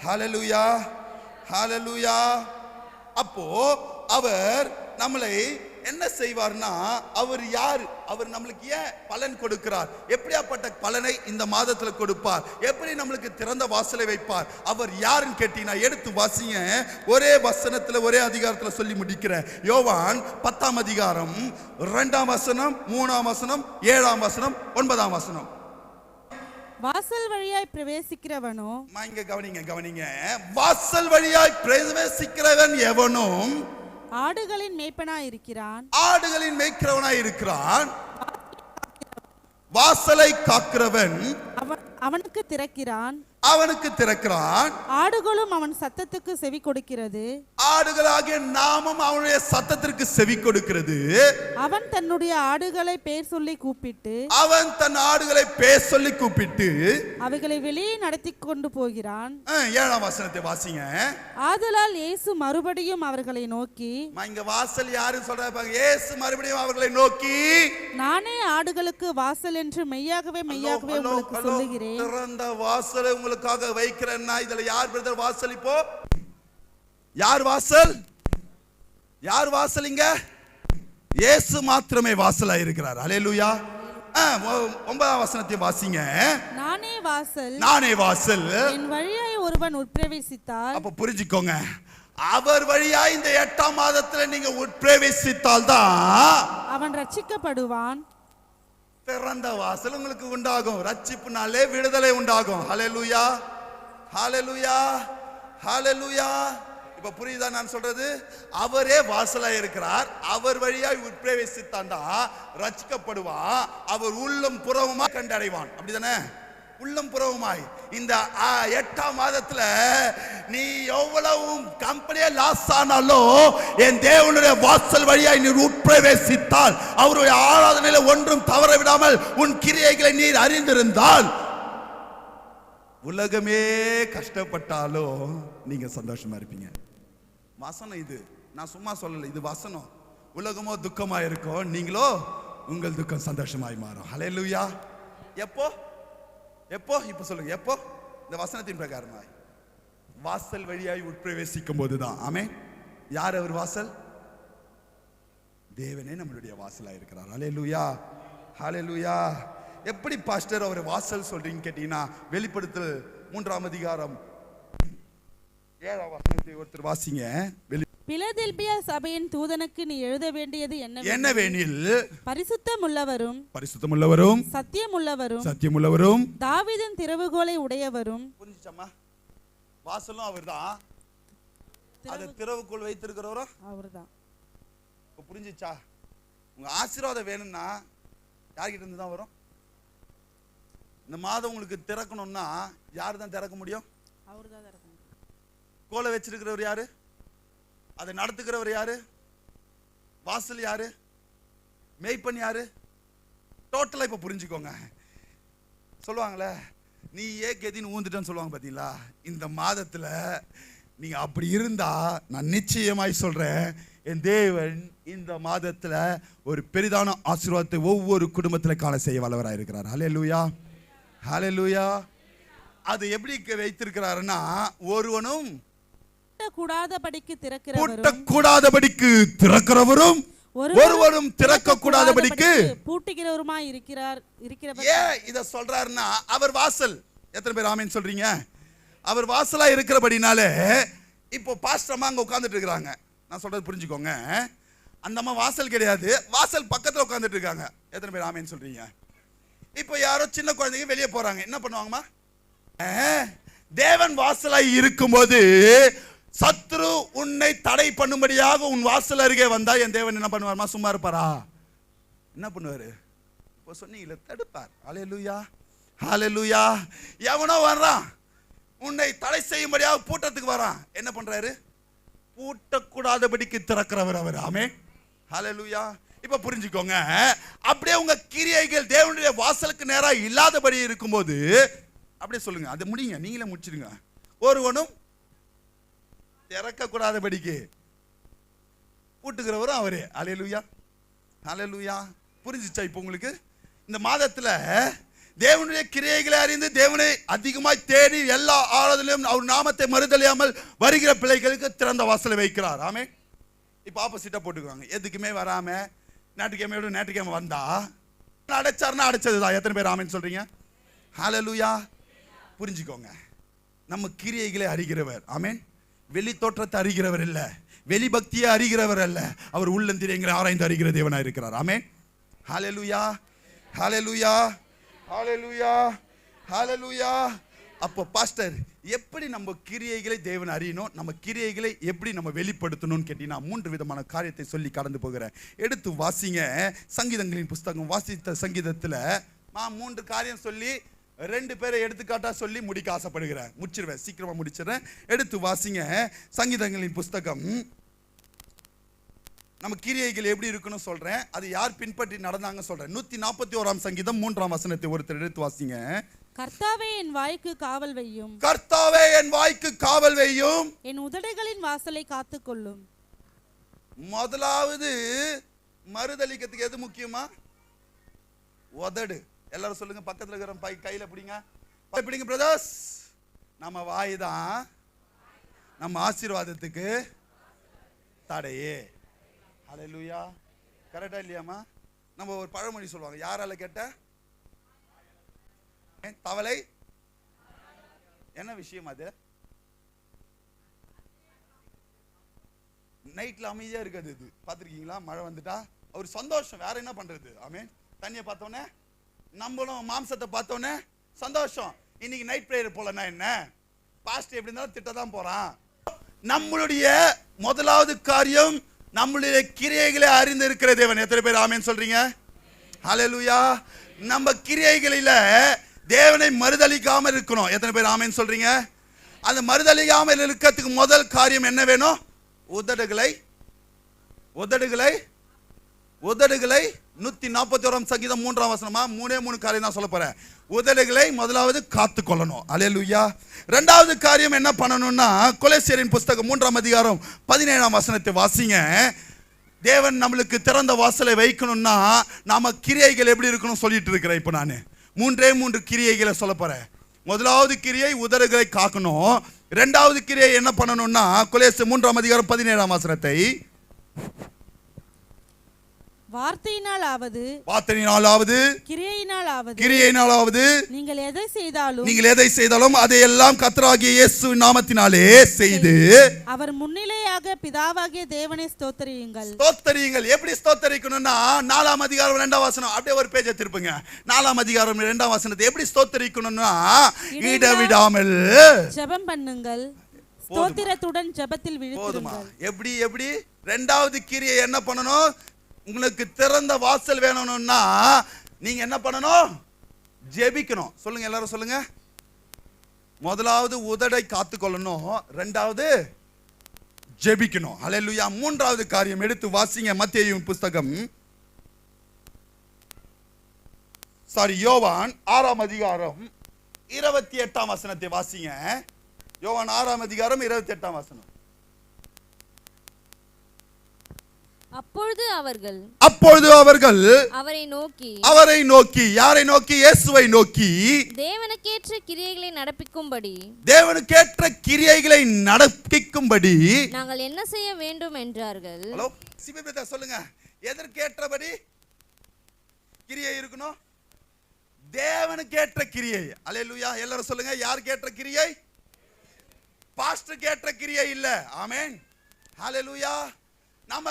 ஹல்லேலூயா, ஹல்லேலூயா. அப்போ அவர் நம்மளை என்ன செய்வார்னா, அவர் யார், அவர் நம்மளுக்கு ஏன் பலன் கொடுக்கிறார், எப்படியாப்பட்ட பலனை இந்த மாதத்துல கொடுப்பார், எப்படி நம்மளுக்கு திறந்த வாசலை வைப்பார், அவர் யாருன்னு கேட்டீங்கன்னா எடுத்து வாசிங்க. ஒரே வசனத்துல ஒரே அதிகாரத்துல சொல்லி முடிக்கிறேன். யோவான் 10ஆம் அதிகாரம் 2ஆம் வசனம், 3ஆம் வசனம், 7ஆம் வசனம், 9ஆம் வசனம். வாசல் வழியாய் பிரவேசிக்கிறவனோ, இங்க கவனிங்க. வாசல் வழியாய் பிரவேசிக்கிறவன் எவனும் ஆடுகளின் மேய்ப்பனாய் இருக்கிறான். ஆடுகளின் மேய்க்கிறவனாய் இருக்கிறான். வாசலை காக்கிறவன் அவனுக்கு திறக்கிறான். ஆடுகளும் அவன் சத்தத்துக்கு செவி கொடுக்கிறது. ஆடுகளாகிய நாமும் அவனுடைய சத்தத்திற்கு செவி கொடுக்கிறது. அவன் தன்னுடைய ஆடுகளை பேர் சொல்லி கூப்பிட்டு அவைகளை வெளியே நடத்தி கொண்டு போகிறான். 7ஆம் வசனத்தை வாசிங்க. ஆதலால் இயேசு மறுபடியும் அவர்களை நோக்கி, இங்க வாசல் யாரு சொல்றாங்க? இயேசு மறுபடியும் அவர்களை நோக்கி, நானே ஆடுகளுக்கு வாசல் என்று மெய்யாகவே உங்களுக்கு சொல்லுகிறேன். திறந்த வாசலை உங்களுக்காக வைக்கிறேன்னா இதுல யார் பிரதர் வாசல்? இப்போ யார் வாசல்? யார் வாசல்? இங்க இயேசு மாத்திரமே வாசலா இருக்கிறார். அல்லேலூயா. 9ஆம் வசனத்தை வாசிங்க. நானே வாசல், என் வழியாய் ஒருவன் உட்பிரவேசித்தால். அப்ப புரிஞ்சுக்கோங்க, அவர் வழியாய் இந்த 8ஆம் மாதத்துல நீங்க உட்பிரவேசித்தால் தான் அவன் ரட்சிக்கப்படுவான். திறந்த வாசல் உங்களுக்கு உண்டாகும். ரட்சிப்புனாலே விடுதலை உண்டாகும். ஹல்லேலூயா, ஹல்லேலூயா, ஹல்லேலூயா. இப்ப புரியுதா நான் சொல்றது? அவரே வாசலா இருக்கிறார். அவர் வழியாய் உட்பிரவேசித்தாண்டா ரட்சிக்கப்படுவான். அவர் உள்ளம் புறவுமாய் கண்டடைவான். அப்படிதானே? உள்ளம் புறவுமாய். இந்த 8ஆம் மாதத்துல நீ எவ்வளவு கம்பெனியே லாஸ் ஆனாலும் என் தேவனுடைய வாசல் வழியாய் நீ உட்பிரவேசித்தால், அவருடைய ஆராதனையில ஒன்றும் தவற விடாமல் உன் கிரியைகளை நீர் அறிந்திருந்தால், உலகமே கஷ்டப்பட்டாலும் நீங்க சந்தோஷமா இருப்பீங்க. வசனம் இது, நான் சும்மா சொல்லல, இது வசனம். உலகமோ துக்கமா இருக்கும், நீங்களோ உங்கள் துக்கம் சந்தோஷமாய் மாறும். ஹல்லேலூயா. எப்போ? இப்ப சொல்லுங்க, எப்போ? இந்த வசனத்தின் பிரகாரமாய் வாசல் வழியாய் உட்பிரவேசிக்கும் போதுதான். ஆமென். யார் அவர் வாசல்? தேவனே நம்மளுடைய வாசலா இருக்கிறார். ஹல்லேலூயா, ஹல்லேலூயா. எப்படி பாஸ்டர் அவர் வாசல் சொல்றீங்க கேட்டீங்கன்னா, வெளிப்படுத்தல் 3ஆம் அதிகாரம் 7ஆம் வசனத்தை ஒருத்தர் வாசிங்க. பிலதெல்பியா சபையின் தூதனுக்கு நீ எழுத வேண்டியது என்னவெனில், பரிசுத்தமுள்ளவரும் சத்தியமுள்ளவரும் தாவீதின் திறவுகோலை உடையவரும். புரிஞ்சுச்சம்மா? வாசலும் அவர்தான், அது திறவுகோல் வைத்திருக்கிறவரும் அவர்தான். இப்ப புரிஞ்சுச்சா? உங்க ஆசீர்வாதம் வேணும்னா யார்கிட்ட இருந்து தான் வரும்? இந்த மாதம் உங்களுக்கு திறக்கணும்னா யார் தான் திறக்க முடியும்? அவர்தான் திறக்க முடியும். கோலை வச்சிருக்கிறவர் யாரு? அதை நடத்துகிறவர் யாரு? வாசல் யாரு? மேய்ப்பன் யாரு? டோட்டலா இப்ப புரிஞ்சுக்கோங்க. சொல்லுவாங்களே, நீ கெதின்னு ஊந்துட்டேன்னு சொல்லுவாங்க பாத்தீங்களா? இந்த மாதத்துல நீங்க அப்படி இருந்தா நான் நிச்சயமாய் சொல்றேன், என் தேவன் இந்த மாதத்துல ஒரு பெரிதான ஆசீர்வாதத்தை ஒவ்வொரு குடும்பத்துல காண செய்ய வல்லவராய் இருக்கிறார். ஹல்லேலூயா, ஹல்லேலூயா. அது எப்படி வைத்திருக்கிறாருன்னா, ஒருவனும் கூடாதபடிக்கு திறக்கிறவரும் ஒருவரும் திறக்க கூடாதபடிக்கு பூட்டுகிறவருமாய் இருக்கிறார். ஏன் இத சொல்றாருன்னா, அவர் வாசல். எத்தனை பேர் ஆமென் சொல்றீங்க? அவர் வாசலா இருக்கிறபடினாலே இப்போ பாஸ்டர் அம்மா அங்க உட்கார்ந்துட்டு இருக்காங்க. நான் சொல்றது புரிஞ்சுக்கோங்க. அந்த அம்மா வாசல் கிடையாது, வாசல் பக்கத்துல உட்கார்ந்துட்டு இருக்காங்க. எத்தனை பேர் ஆமென் சொல்றீங்க? இப்போ யாரோ சின்ன குழந்தைங்க வெளியே போறாங்க, என்ன பண்ணுவாங்கம்மா? தேவன் வாசலாய் இருக்கும்போது சத்ரு உன்னை தடை பண்ணும்படியாக உன் வாசல் அருகே வந்தா என் தேவன் என்ன பண்ணுவார்மா? சும்மா இருப்பாரா? என்ன பண்ணுவாரு? இப்போ சொன்னீங்களே, தடுப்பார். ஹல்லேலூயா, ஹல்லேலூயா. எவனோ வர்றான், உன்னை தடை செய்யும்படியாக பூட்டத்துக்கு வரான், என்ன பண்றாரு? பூட்டக்கூடாதபடிக்கு திறக்கிறவர் அவர். ஆமென், ஹல்லேலூயா. இப்ப புரிஞ்சுக்கோங்க, அப்படியே உங்க கிரியைகள் தேவனுடைய வாசலுக்கு நேரா இல்லாதபடி இருக்கும்போது அப்படியே சொல்லுங்க, அது முடியுங்க, நீங்களே முடிச்சிடுங்க. ஒருவனும் திறக்க கூடாதபடிக்கு பூட்டுகிறவரும் அவரே. ஹல்லேலூயா, ஹல்லேலூயா. புரிஞ்சுச்சா இப்போ உங்களுக்கு? இந்த மாதத்துல தேவனுடைய கிரியைகளை அறிந்து தேவனை அதிகமாய் தேடி எல்லா ஆராதனையிலும் அவர் நாமத்தை மறுதலியாமல் வருகிற பிள்ளைகளுக்கு திறந்த வாசலை வைக்கிறார். ஆமென். இப்போ ஆப்போசிட்டா போட்டுக்குவாங்க. எதுக்குமே வராம ஞாயிற்றுக்கிழமை வந்தா அடைச்சாருன்னா அடைச்சதுதான். எத்தனை பேர் ஆமென் சொல்றீங்க? ஹல்லேலூயா. புரிஞ்சுக்கோங்க, நம்ம கிரியைகளை அறிகிறவர். ஆமென். வெளி தோற்றத்தை அறிகிறவர் இல்ல, வெளி பக்தியை அறிகிறவர் அல்ல, அவர் உள்ளந்திரியங்களை ஆராய்ந்து அறிகிற தேவனா இருக்கிறார். ஆமென். ஹல்லேலூயா, ஹல்லேலூயா, ஹல்லேலூயா, ஹல்லேலூயா. அப்போ பாஸ்டர், எப்படி நம்ம கிரியைகளை தேவன் அறியணும், நம்ம கிரியைகளை எப்படி நம்ம வெளிப்படுத்தணும்னு கேட்டீங்கன்னா 3 விதமான காரியத்தை சொல்லி கடந்து போகிறேன். எடுத்து வாசிங்க. சங்கீதங்களின் புஸ்தகம் வாசித்த சங்கீதத்துல 3 காரியம் சொல்லி 2 பேரை எடுத்துக்காட்டா சொல்லி முடிக்க ஆசைப்படுகிறேன். முடிச்சிருவேன், சீக்கிரமா முடிச்சிடுறேன். எடுத்து வாசிங்க சங்கீதங்களின் புஸ்தகம். நம்ம கிரியைகள் எப்படி இருக்குன்னு சொல்றேன், அது யார் பின்பற்றி நடந்தாங்க சொல்றேன். 141ஆம் சங்கீதம் 3ஆம் வசனத்தை ஒருத்தர் எடுத்து வாசிங்க. கர்த்தாவே என் வாய்க்கு காவல் வையும், கர்த்தாவே என் வாய்க்கு காவல் வையும், என் உதடுகளின் வாசலை காத்துக்கொள்ளும். முதலாவது மறுதலிக்கிறதுக்கு எது முக்கியமா? உதடு. எல்லாரும் சொல்லுங்க, பக்கத்துல இருக்கிற கையில பிடிங்க பிரதர்ஸ். நம்ம வாய் தான் நம்ம ஆசீர்வாதத்துக்கு தடையே. ஹல்லேலூயா. கரெக்டா இல்லையாமா? நம்ம ஒரு பழமொழி சொல்லுவாங்க, யாரால கேட்ட தவளை என்ன விஷயம்? அது நைட்ல அமைதியா இருக்காது. இது பார்த்திருக்கீங்களா? மழை வந்துட்டா அவர் சந்தோஷம், வேற என்ன பண்றது? ஆமென். தண்ணியை பார்த்தோன்னே, நம்மளும் மாம்சத்தை பார்த்தோன்னே சந்தோஷம். இன்னைக்கு நைட் பிரேயர் போலன்னா என்ன, பாஸ்ட் எப்படி இருந்தாலும் திட்டதான் போறான். நம்மளுடைய முதலாவது காரியம் நம்மளுடைய கிரியைகளை அறிந்து இருக்கிற தேவன். எத்தனை பேர் ஆமென் சொல்றீங்க? ஹல்லேலூயா. நம்ம கிரியைகளில தேவனை மறுதலிக்காமல் இருக்கணும். எத்தனை பேர் ஆமென் சொல்றீங்க? அந்த மறுதலிக்காமல் இருக்கிறதுக்கு முதல் காரியம் என்ன வேணும்? உதடுகளை 141ஆம் சங்கீதம் 3ஆம் வசனமா 3 காரியம் தான் சொல்ல போறேன். உதடுகளை முதலாவது காத்து கொள்ளணும். அல்லேலூயா. இரண்டாவது காரியம் என்ன பண்ணணும்னா, கொலோசியரின் புஸ்தகம் 3ஆம் அதிகாரம் 17ஆம் வசனத்தை வாசிங்க. தேவன் நம்மளுக்கு திறந்த வாசலை வைக்கணும்னா நாம கிரியைகள் எப்படி இருக்கணும் சொல்லிட்டு இருக்கிறேன். இப்போ நான் 3 கிரியைகளை சொல்ல போறேன். முதலாவது கிரியை உதடுகளை காக்கணும். இரண்டாவது கிரியை என்ன பண்ணணும்னா, கொலோசியர் 3ஆம் அதிகாரம் 17ஆம் வசனத்தை வார்த்தையினாலாவது கிரியையினாலாவது நீங்கள் எதை செய்தாலும் அதையெல்லாம் கர்த்தராகிய இயேசு நாமத்தினாலே செய்து அவர் முன்னிலையாக பிதாவாகிய தேவனை ஸ்தோத்திரியுங்கள். எப்படி ஸ்தோத்தரிக்கணும்னா, 4ஆம் அதிகாரம் 2ஆம் வசனம். அப்படியே ஒரு பேஜை திருப்புங்க. 4ஆம் அதிகாரம் 2ஆம் வசனத்தை எப்படி ஸ்தோத்தரிக்கணும்னா, இடைவிடாமல் ஜெபம் பண்ணுங்கள், ஸ்தோத்திரத்துடன் ஜெபத்தில் விழித்திருங்கள். எப்படி இரண்டாவது கிரியை என்ன பண்ணணும்? உங்களுக்கு திறந்த வாசல் வேணும்னா நீங்க என்ன பண்ணணும்? ஜெபிக்கணும். சொல்லுங்க, எல்லாரும் சொல்லுங்க. முதலாவது உதடை காத்துக்கொள்ளணும், இரண்டாவது ஜெபிக்கணும். ஹல்லேலூயா. மூன்றாவது காரியம் எடுத்து வாசிங்க. மத்தேயுவின் புஸ்தகம் யோவான் 6ஆம் அதிகாரம் 28ஆம் வசனத்தை வாசிங்க. யோவான் 6ஆம் அதிகாரம் 28ஆம் வசனம். அப்பொழுது அவர்கள் அவரை நோக்கி யாரை நோக்கி? இயேசுவை நோக்கி தேவனுக்கேற்ற கிரியைகளை நடப்பிக்கும்படி நாங்கள் என்ன செய்ய வேண்டும் என்றார்கள். ஹலோ சிபிபிதா சொல்லுங்க, எதற்கேற்றபடி கிரியை இருக்கணும்? தேவனுக்கேற்ற கிரியை. அல்லேலூயா. எல்லாரும் சொல்லுங்க, யாருக்கேற்ற கிரியை? பாஸ்டருக்கு ஏற்ற கிரியை இல்ல. ஆமென். ஹல்லேலூயா. நம்ம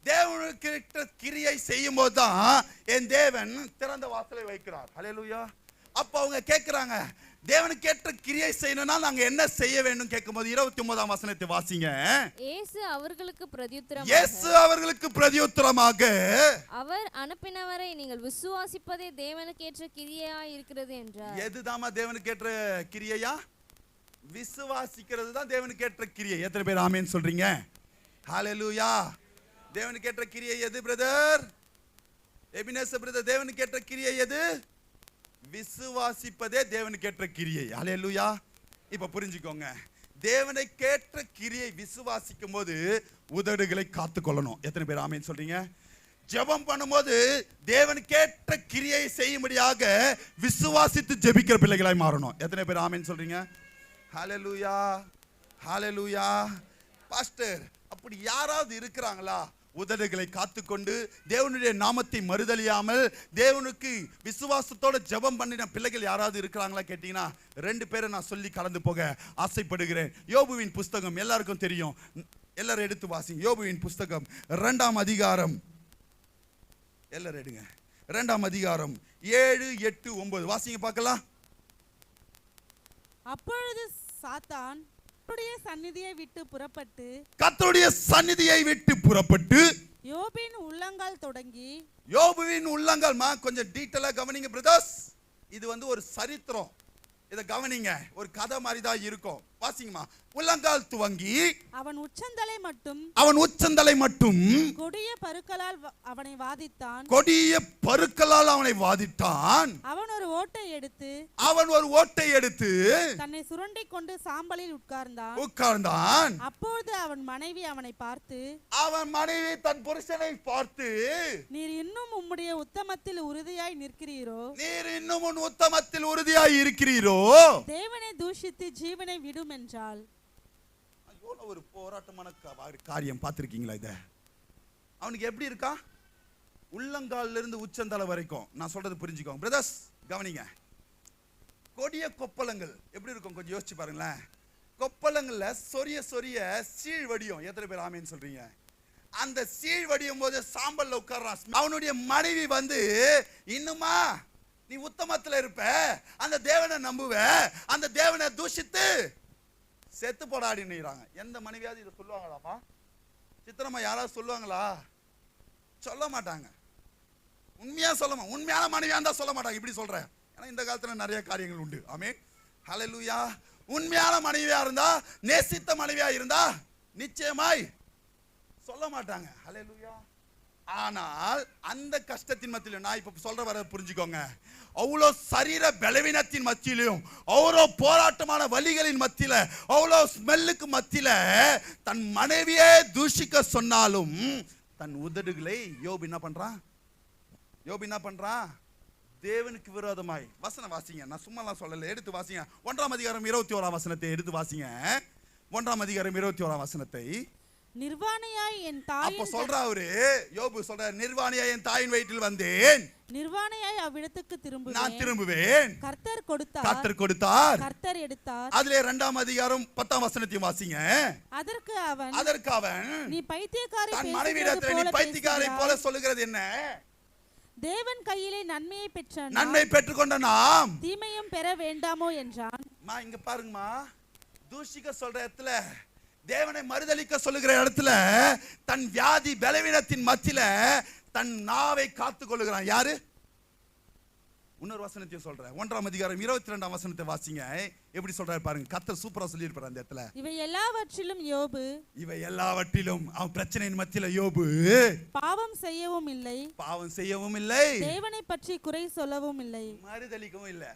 தேவனுக்கு கிரியை செய்யும் போது தான் என் தேவன் திறந்த வாசலை வைக்கிறார். ஹல்லேலூயா. அப்ப அவங்க கேட்கிறாங்க, தேவனுக்கு ஏற்ற கிரியை செய்யணும்னா நாங்க என்ன செய்ய வேண்டும் கேட்கும்போது 29ஆம் வசனத்தை வாசிங்க. இயேசு அவர்களுக்கு பிரதியுத்தரமாக அவர் அனுப்பினவரை நீங்கள் விசுவாசிப்பதே தேவனுக்கு ஏற்ற கிரியையாய் இருக்கிறது என்றார். எதுதாமா தேவனுக்கு ஏற்ற கிரியையா? விசுவாசிக்கிறது தான் தேவனுக்கு ஏற்ற கிரியை. எத்தனை பேர் ஆமென் சொல்றீங்க? ஹல்லேலூயா. தேவனுக்கு ஏற்ற கிரியை எது பிரதர்? எபினேசர் பிரதர், தேவனுக்கு ஏற்ற கிரியை எது? விசுவாசிப்பதே தேவனுக்கு ஏற்ற கிரியை. ஹல்லேலூயா. இப்ப புரிஞ்சுக்கோங்க, தேவனை கேட்ட கிரியை விசுவாசிக்கும் போது உதடுகளை காத்துக்கொள்ளணும். எத்தனை பேர் ஆமென் சொல்றீங்க? ஜெபம் பண்ணும்போது தேவனுக்கு ஏற்ற கிரியை செய்யும்படியாக விசுவாசித்து ஜெபிக்கிற பிள்ளைகளாய் மாறணும். எத்தனை பேர் ஆமென் சொல்றீங்க? ஹல்லேலூயா. ஹல்லேலூயா. பாஸ்டர் அப்படி யாராவது இருக்கிறாங்களா? உதடுகளை காத்துக்கொண்டு தேவனுடைய நாமத்தை மறுதலியாமல் தேவனுக்கு விசுவாசத்தோட ஜெபம் பண்ணின பிள்ளைகள் யாராவது இருக்கிறாங்களா கேட்டீங்கன்னா 2 பேரை நான் சொல்லி கலந்து போக ஆசைப்படுகிறேன். யோபுவின் புஸ்தகம் எல்லாருக்கும் தெரியும், எல்லாரும் எடுத்து வாசிங்க. யோபுவின் புஸ்தகம் 2ஆம் அதிகாரம், எல்லாரும் எடுங்க, 2ஆம் அதிகாரம் 7, 8, 9 வாசிங்க பார்க்கலாம். அப்பொழுது சாத்தான் கர்த்தருடைய சந்நிதியை விட்டு புறப்பட்டு யோபின் உள்ளங்கால் தொடங்கி, யோபுவின் உள்ளங்கால் கொஞ்சம் டீட்டெயிலா கவனிங்க பிரதர்ஸ். இது ஒரு சரித்திரம், இத கவனிங்க. ஒரு கதை மாதிரி தான் இருக்கும். வாசிங்கம்மா. உள்ளங்கால் துவங்கி அவன் உச்சந்தலை மட்டும் கொடிய பருக்களால் அவனை வாதித்தான். அவன் ஒரு ஓட்டை எடுத்து தன்னை சுரண்டிக் கொண்டு சாம்பலில் உட்கார்ந்தான். அப்பொழுது அவன் மனைவி தன் புருஷனை பார்த்து, நீர் இன்னும் உம்முடைய உத்தமத்தில் உறுதியாய் இருக்கிறீரோ, தேவனை தூஷித்து ஜீவனை விடும் என்றாள். ஒரு போராட்டமான காரியம் பார்த்திருக்கீங்களா? இத அவனுக்கு எப்படி இருக்கா? உள்ளங்கால்ல இருந்து உச்சந்தலை வரைக்கும். நான் சொல்றது புரிஞ்சுக்கோங்க பிரதர்ஸ், கவனிங்க. கொடிய கொப்பளங்கள் எப்படி இருக்கும் கொஞ்சம் யோசிச்சு பாருங்களேன். கொப்பளங்கள்ல சொரிய சீழ் வடியும். எத்தனை பேர் ஆமேன்னு சொல்றீங்க? அந்த சீழ் வடியும் போது சாம்பல்ல உட்கார்றான். அவனுடைய மனைவி இன்னுமா நீ உத்தமத்துல இருப்ப, அந்த தேவனை நம்புவ, அந்த தேவனை தூஷித்து செத்து போடாடின்னுறாங்க. எந்த மனைவியாவது இதை சொல்லுவாங்களாப்பா? சித்திரமா யாராவது சொல்லுவாங்களா? சொல்ல மாட்டாங்க. உண்மையான மனைவியா இருந்தா சொல்ல மாட்டாங்க. இப்படி சொல்றேன், ஏன்னா இந்த காலத்துல நிறைய காரியங்கள் உண்டு. ஆமென், ஹல்லேலூயா. உண்மையான மனைவியா இருந்தா, நேசித்த மனைவியா இருந்தா நிச்சயமாய் சொல்ல மாட்டாங்க. ஹல்லேலூயா. ஆனால் அந்த கஷ்டத்தின் மத்தியிலும், நான் இப்ப சொல்ற வர புரிஞ்சுக்கோங்க, அவ்வளோ சரீர பலவீனத்தின் மத்தியிலும், அவ்வளோ போராட்டமான வலிகளின் மத்தியில, அவ்வளோ ஸ்மெல்லுக்கு மத்தியில தன் மனைவியே தூஷிக்க சொன்னாலும் தன் உதடுகளை யோபு என்ன பண்றான்? தேவனுக்கு விரோதமாய். வசனம் வாசிங்க, நான் சும்மா சொல்லல, எடுத்து வாசிங்க. 1ஆம் அதிகாரம் 21ஆம் வசனத்தை எடுத்து வாசிங்க. 1ஆம் அதிகாரம் 21ஆம் வசனத்தை. நிர்வாணியாய் என் தாயின், அப்ப சொல்றாரு யோபு சொல்ற, நிர்வாணியாய் என் தாயின் வயிற்றில் வந்தேன், நிர்வாணியாய் அவ்விடத்துக்கு நான் திரும்புவேன். கர்த்தர் கொடுத்தார், கர்த்தர் எடுத்தார். அதிலே 2ஆம் அதிகாரம் 10ஆம் வசனத்தையும் வாசிங்க. அதற்கு அவன் நீ பைத்தியக்காரி, தன் மனைவியிடத்தில் நீ பைத்தியக்காரி போல சொல்லுகிறது என்ன? தேவன் கையிலே நன்மையை பெற்றுக்கொண்ட நாம் தீமையும் பெற வேண்டாமோ என்றான். இங்க பாருங்கம்மா, தூஷிக்க சொல்ற இடத்துல, தேவனை மறுதலிக்க சொல்லுகிற இடத்துல, தன் வியாதி பலவீனத்தின் மத்தியில தன் நாவை காத்துக் கொள்ளுகிறான். யாரு? இன்னொரு வசனத்தையும் சொல்றேன். 1ஆம் அதிகாரம் 22ஆம் வசனத்தை வாசிங்க. எப்படி சொல்றாரு பாருங்க. கர்த்தர் சூப்பரா சொல்லி இருப்பாரு அந்த இடத்துல. இவை எல்லாவற்றிலும் அவன் பிரச்சனையின் மத்தியில யோபு பாவம் செய்யவும் இல்லை, தேவனை பற்றி குறை சொல்லவும் இல்லை, மறுதலிக்கவும் இல்லை.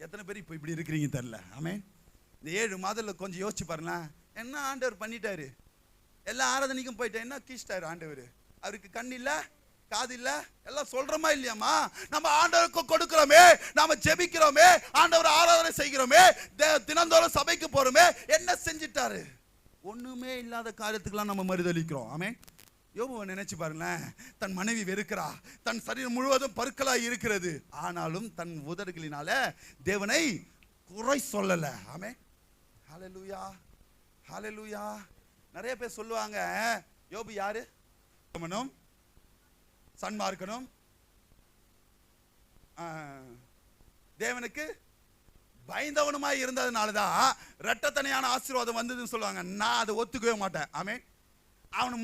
எத்தனை பேர் இப்ப இப்படி இருக்கிறீங்க தெரியல. ஆமென். இந்த 7 மாதத்துல கொஞ்சம் யோசிச்சு பாருங்க. என்ன ஆண்டவர் பண்ணிட்டாரு? எல்லா ஆராதனைக்கும் போயிட்டு என்ன கீழ்ட்டாரு ஆண்டவர்? அவருக்கு கண் இல்ல, காது இல்ல, எல்லாம் சொல்றோமா இல்லையாமா? நம்ம ஆண்டவருக்கு கொடுக்கிறோமே, நாம ஜெபிக்கிறோமே, ஆண்டவர் ஆராதனை செய்கிறோமே, தினந்தோறும் சபைக்கு போறோமே, என்ன செஞ்சிட்டாரு? ஒண்ணுமே இல்லாத காரியத்துக்கெல்லாம் நம்ம மறுதலிக்கிறோம். ஆமென். யோபுவை நினைச்சு பாருங்களேன். தன் மனைவி வெறுக்கிறா, தன் சரீரம் முழுவதும் பருக்கலா இருக்கிறது, ஆனாலும் தன் உதடுகளினால தேவனை குறை சொல்லல. ஆமென், ஹல்லேலூயா, ஹல்லேலூயா. நிறைய பேர் சொல்லுவாங்க, யோபு யாரு? சன்மார்க்கனும் தேவனுக்கு பயந்தவனுமாய் இருந்ததுனாலதான் இரட்டத்தனையான ஆசீர்வாதம் வந்ததுன்னு சொல்லுவாங்க. நான் அதை ஒத்துக்கவே மாட்டேன். ஆமென்.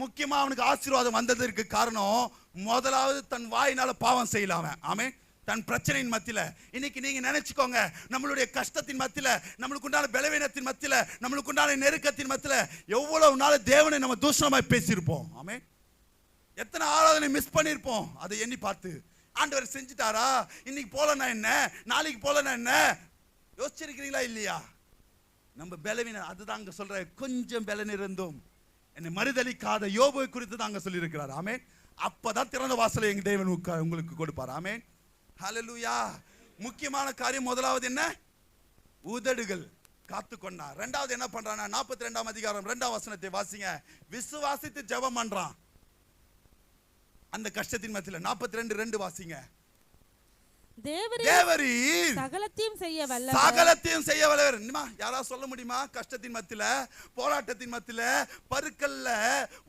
முக்கியமா அவனுக்கு ஆசீர்வாதம் வந்ததற்கு காரணம், முதலாவது தன் வாயினால பாவம் செய்யலாம. ஆமென். தன் பிரச்சனையின் மத்தியில, இன்னைக்கு நீங்க நினைச்சுக்கோங்க, நம்மளுடைய கஷ்டத்தின் மத்தியில, நம்மளுக்கு உண்டான பலவீனத்தின் மத்தியில, நம்மளுக்கு உண்டான நெருக்கத்தின் மத்தியில எவ்வளவு நாள் தேவனை நம்ம தூஷணமாய் பேசியிருப்போம். ஆமென். எத்தனை ஆராதனை மிஸ் பண்ணிருப்போம். அதை எண்ணி பார்த்து, ஆண்டவர் செஞ்சுட்டாரா, இன்னைக்கு போலனா என்ன, நாளைக்கு போலனா என்ன, யோசிச்சிருக்கிறீங்களா இல்லையா? நம்ம பலவீனம், அதுதான் அங்க சொல்ற, கொஞ்சம் பலன் இருந்தும் என்னை மறுதலிக்காத யோபுவை குறித்து தான் அங்க சொல்லி இருக்கிறார். ஆமென். அப்பதான் திறந்த வாசலை எங்க தேவன் உங்களுக்கு கொடுப்பார். ஆமென், ஹல்லேலூயா. முக்கியமான காரியம் முதலாவது என்ன? உதடுகள் காத்துக்கொண்டான். ரெண்டாவது என்ன பண்றானா, 42ஆம் அதிகாரம் 2ஆம் வசனத்தை வாசிங்க. விசுவாசித்து ஜெபம் பண்றான் அந்த கஷ்டத்தின் மத்தியில. 42:2 வாசிங்க. தேவரீர் சகலத்தையும் செய்ய வல்லவர். சகலத்தையும் செய்ய வல்லவர். யாராவது சொல்ல முடியுமா? கஷ்டத்தின் மத்தியில, போராட்டத்தின் மத்தியில, பருக்கல்ல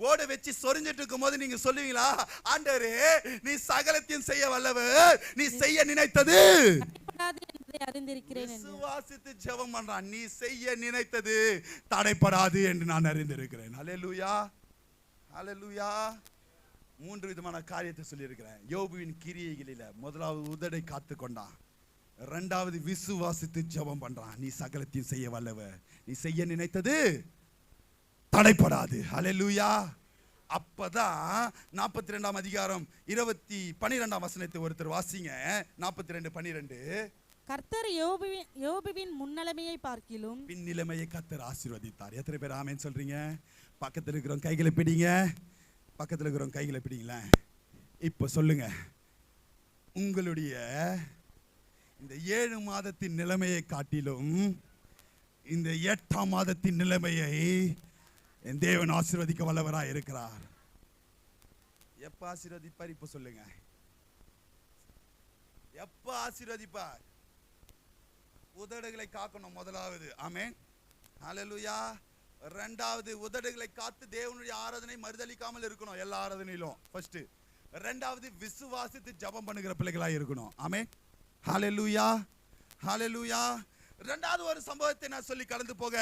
ஓட வச்சு சொரிஞ்சிட்டு இருக்கும் போது நீங்க சொல்லுவீங்களா, ஆண்டவரே நீ சகலத்தையும் செய்ய வல்லவர், நீ செய்ய நினைத்தது அறிந்திருக்கிறேன். விசுவாசித்து ஜெபம் பண்றான். நீ செய்ய நினைத்தது தடைப்படாது என்று நான் அறிந்திருக்கிறேன். ஹல்லேலூயா, ஹல்லேலூயா. 3 விதமான காரியத்தை சொல்லி இருக்கிறேன். யோபுவின் கிரியைகளில முதலாவது உதடை காத்து கொண்டான், இரண்டாவது விசுவாசித்து ஜெபம் பண்றான். நீ சகலத்தையும் செய்ய வல்லவர், நீ செய்ய நினைத்தது தடைப்படாது. ஹல்லேலூயா. அப்பதான் 42ஆம் அதிகாரம் 12ஆம் வசனத்தை ஒருத்தர் வாசிங்க. 42:12. கர்த்தர் யோபுவின் முன்னிலைமையை பார்க்கிலும் பின்னிலைமையை கர்த்தர் ஆசீர்வதித்தார். எத்தனை பேர் ஆமென் சொல்றீங்க? பக்கத்தில் இருக்கிறோம் கைகளை பிடிங்க, பக்கத்தில் இருக்கிறோம் கைகளை பிடிங்களேன். இப்போ சொல்லுங்க, உங்களுடைய இந்த 7 மாதத்தின் நிலைமையை காட்டிலும் இந்த 8ஆம் மாதத்தின் நிலைமையை என் தேவன் ஆசீர்வதிக்க வல்லவராய் இருக்கிறார். எப்ப ஆசீர்வதிப்பார்? இப்ப சொல்லுங்க, எப்ப ஆசீர்வதிப்பார்? உதடுகளை காக்கணும் முதலாவது. ஆமென், ஹல்லேலூயா. இரண்டாவது, உதடுகளை காத்து தேவனுடைய ஆராதனை மறுதலிக்காமல் இருக்கணும் எல்லா ஆராதனையிலும். ஃபர்ஸ்ட். இரண்டாவது, விசுவாசித்து ஜெபம் பண்ணுகிற பிள்ளைகளாய் இருக்கணும். ஆமென், ஹல்லேலூயா, ஹல்லேலூயா. இரண்டாவது ஒரு சம்பவத்தை நான் சொல்லி கடந்து போக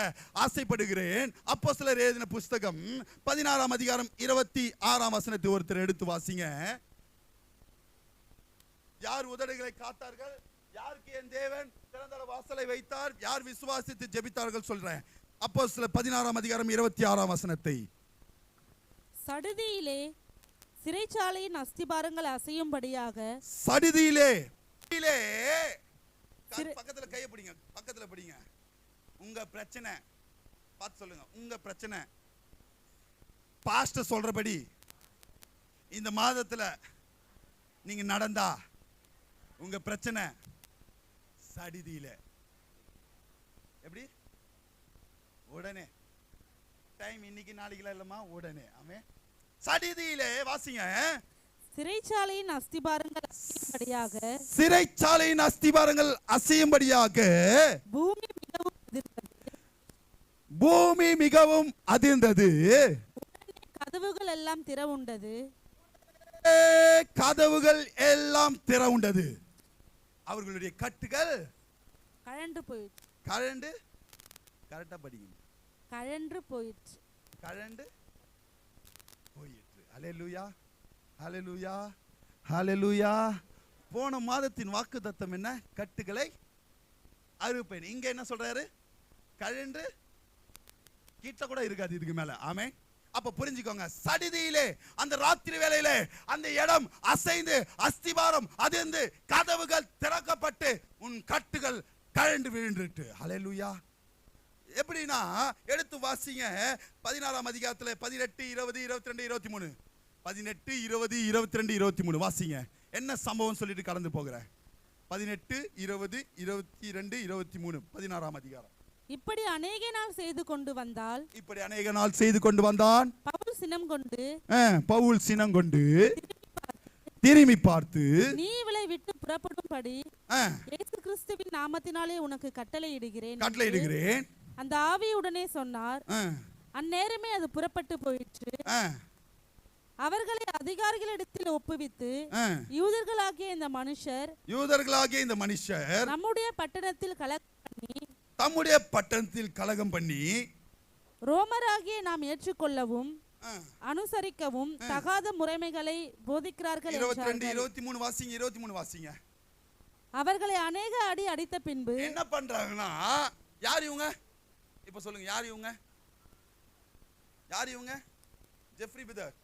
ஆசைப்படுகிறேன். அப்போஸ்தலர் எழுதின புஸ்தகம் 16ஆம் அதிகாரம் 26ஆம் வசனத்தை ஒருத்தர் எடுத்து வாசிங்க. யார் உதடுகளை காத்தார்கள்? யாருக்கு என் தேவன் திறந்த வாசலை வைத்தார்? யார் விசுவாசித்து ஜெபித்தார்கள்? சொல்றேன். அப்போஸ்தலர் 16ஆம் அதிகாரம் 26ஆம் வசனத்தை. சடுதியிலே சிறைச்சாலையின் அஸ்திபாரங்கள் அசையும்படியாக. சடுதியிலே. பக்கத்துல கையை பிடிங்க, பக்கத்துல பிடிங்க. உங்க பிரச்சனை பார்த்து சொல்லுங்க. உங்க பிரச்சனை பாஸ்டர் சொல்றபடி இந்த மாதத்துல நீங்க நடந்தா உங்க பிரச்சனை சடுதியில. எப்படி? உடனே. டைம் இன்னைக்கு நாளைக்கு இல்லமா, உடனே. ஆமென். சடுதியிலே வாசிங்க. சிறைச்சாலையின் அஸ்திபாரங்கள் அசையும்படியாக. சிறைச்சாலையின் அஸ்திபாரங்கள் அசையும்படியாக பூமி மிகவும் அதிர்ந்தது. கதவுகள் எல்லாம் திறவுண்டது. கதவுகள் எல்லாம் திறவுண்டது. அவர்களுடைய கட்டுகள் கழன்று போயிற்று. கரெக்டா படிங்க. கழன்று போயிற்று. ஹல்லேலூயா, ஹல்லேலூயா, ஹல்லேலூயா. போன மாதத்தின் வாக்குத்தத்தம் என்ன? கட்டுகளை அறுப்பேன். இங்க என்ன சொல்றாரு? கழன்று கீட்ட கூட இருக்காது இதுக்கு மேல. ஆமென். அப்ப புரிஞ்சுக்கோங்க, சடுதியிலே அந்த ராத்திரி வேளையிலே அந்த இடம் அசைந்து அஸ்திபாரம் அதிர்ந்து கதவுகள் திறக்கப்பட்டு உன் கட்டுகள் கழண்டு விழுந்துட்டு. ஹல்லேலூயா. எப்படின்னா எடுத்து வாசிங்க. 16ஆம் அதிகாரத்துல 18, 20, 22, 23. 18, 20, 22, 23 வாசிங்க. என்ன சம்பவம் சொல்லிட்டு கடந்து போகிறேன். 18, 20, 22, 23 16ஆம் அதிகாரம். இப்படி அநேக நாள் செய்து கொண்டு வந்தான். பவுல் சினம் கொண்டு திரும்பி பார்த்து, நீ இவளை விட்டு புறப்படும்படி இயேசு கிறிஸ்துவின் நாமத்தினாலே உனக்கு கட்டளையிடுகிறேன். அந்த ஆவி உடனே சொன்னார். அந்நேரமே அது புறப்பட்டு போயிற்று. அவர்களை அதிகாரிகளிடத்தில் ஒப்புவித்து, யூதர்களாகிய இந்த மனுஷர் நம்முடைய பட்டணத்தில் கலகம் பண்ணி ரோமராகிய நாம் ஏற்றுக்கொள்ளவும் அனுசரிக்கவும் தகாத முறைமைகளை போதிக்கிறார்கள். 22, 23 வாசிங்க. 23 வாசிங்க. அவர்களை அநேக அடி அடித்த பின்பு என்ன பண்றாங்கன்னா, யார் இவங்க? இப்ப சொல்லுங்க, யார் இவங்க? ஜெஃப்ரி பிரதர்,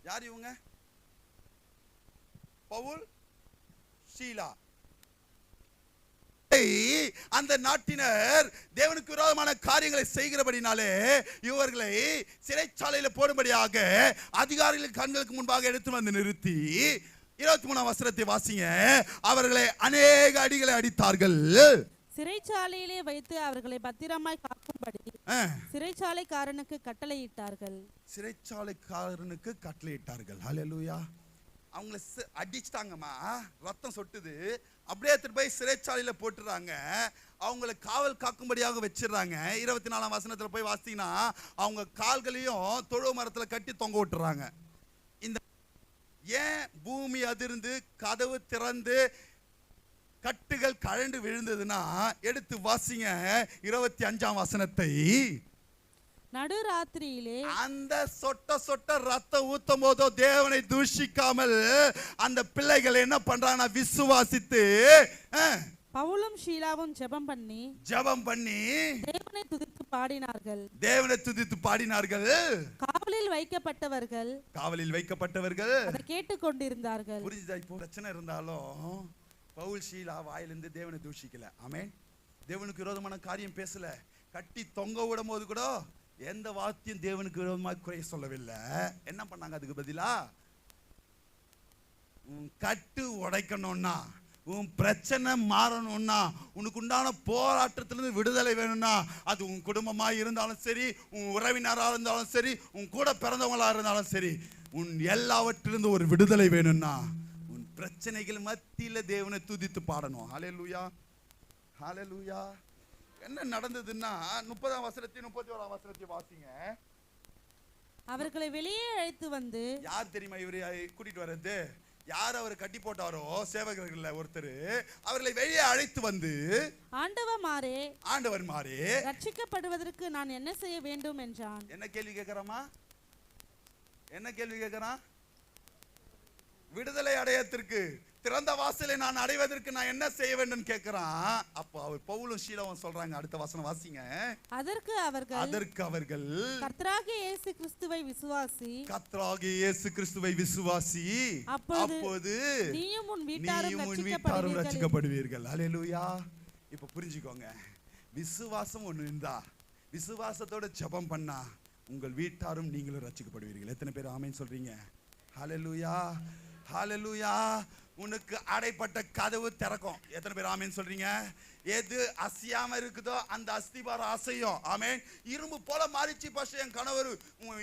யார் இவங்க? பவுல், ஷீலா. அந்த நாட்டினர் தேவனுக்கு விரோதமான காரியங்களை செய்கிறபடினாலே இவர்களை சிறைச்சாலையில் போடும்படியாக அதிகாரிகள் கண்களுக்கு முன்பாக எடுத்து வந்து நிறுத்தி 23ஆம் வசனத்தை வாசிங்க. அவர்களை அநேக அடிகளை அடித்தார்கள். சிறைச்சாலையிலே வைத்து அவர்களை பத்திரமாய் காக்கும்படி சிறைச்சாலைக்காரனுக்கு கட்டளையிட்டார்கள். சிறைச்சாலைக்காரனுக்கு கட்டளையிட்டார்கள். ஹல்லேலூயா. அவங்கள அடிச்சிட்டாங்கம்மா, ரத்தம் சொட்டுது, அப்படியே எடுத்துட்டு போய் சிறைச்சாலையில போட்டுறாங்க. அவங்கள காவல் காக்கும்படியாக வச்சிடறாங்க. 24ஆம் வசனத்துல போய் வாசித்தீங்கன்னா அவங்க கால்களையும் தொழு மரத்துல கட்டி தொங்க விட்டுறாங்க. இந்த ஏன் பூமி அதிர்ந்து கதவு திறந்து கட்டுகள் கழண்டு விழுந்ததுன்னா எடுத்து வாசிங்க 25ஆம் வசனத்தை. நடுராத்திரியிலே அந்த சொட்ட சொட்ட ரத்தம் ஊத்தும் போதோ தேவனை தூஷிக்காமல் அந்த பிள்ளைகள் என்ன பண்றாங்கன்னா விசுவாசித்து பவுலும் ஷீலாவும் ஜெபம் பண்ணி தேவனை துதித்து பாடினார்கள். காவலில் வைக்கப்பட்டவர்கள் அதை கேட்டுக்கொண்டிருந்தார்கள். புரிஞ்சுதா? இப்போ பிரச்சனை இருந்தாலும் பவுல் ஷீலா வாயிலிருந்து தேவனை தூஷிக்கல. ஆமென். தேவனுக்கு விரோதமான காரியம் பேசல. கட்டி தொங்க விடும் போது கூட எந்த வார்த்தையும் தேவனுக்கு விரோதமாக குறை சொல்லவில்லை. என்ன பண்ணாங்க? அதுக்கு பதிலா கட்டு உடைக்கணும்னா, உன் பிரச்சனை மாறணும்னா, உனக்கு உண்டான போராட்டத்திலிருந்து விடுதலை வேணும்னா, அது உன் குடும்பமாக இருந்தாலும் சரி, உன் உறவினராக இருந்தாலும் சரி, உன் கூட பிறந்தவங்களா இருந்தாலும் சரி, உன் எல்லாவற்றிலிருந்து ஒரு விடுதலை வேணும்னா உன் பிரச்சனைகள் மத்தியில தேவனை துதித்து பாடணும். ஹல்லேலூயா, ஹல்லேலூயா. என்ன நடந்ததுன்னா 30ஆம் வசனத்தை 31ஆம் வசனத்தை வாசிங்க. அவர்களை வெளியே அழைத்து வந்து, யார் தெரியுமா இவரை கூட்டிட்டு வர்றது? யார் அவர் கட்டி போட்டாரோ சேவகர்கள்ல ஒருத்தர், அவர்களை வெளியே அழைத்து வந்து, ஆண்டவர் மாறே ரட்சிக்கப்படுவதற்கு நான் என்ன செய்ய வேண்டும் என்றான். என்ன கேள்வி கேட்கிறாமா? என்ன கேள்வி கேட்கிறான்? விடுதலை அடையத்திற்கு திறந்த வாசலை நான் அடைவதற்கு நான் என்ன செய்ய வேண்டும் கேட்கிறான். அப்போ அவர் பவுலும் ஷீலாவும் சொல்றாங்க. அடுத்த வசனம் வாசிங்க. அதற்கு அவர்கள் கர்த்தராகிய இயேசு கிறிஸ்துவை விசுவாசி, அப்போது நீயும் உன் வீட்டாரும் ரட்சிக்கப்படுவீர்கள். ஹல்லேலூயா. இப்ப புரிஞ்சுக்கோங்க, விசுவாசம் ஒண்ணு இருந்தா, விசுவாசத்தோட ஜெபம் பண்ணா உங்கள் வீட்டாரும் நீங்களும் ரட்சிக்கப்படுவீர்கள். எத்தனை பேர் ஆமென் சொல்றீங்க? ஹல்லேலூயா, ஹல்லேலூயா. உனக்கு அடைப்பட்ட கதவு திறக்கும். எத்தனை பேர் ஆமென் சொல்றீங்க? எது அசையாம இருக்குதோ அந்த அஸ்திபாரம் அசையும். ஆமென். இரும்பு போல மாறிச்சு பாஸ்டர் என் கணவர்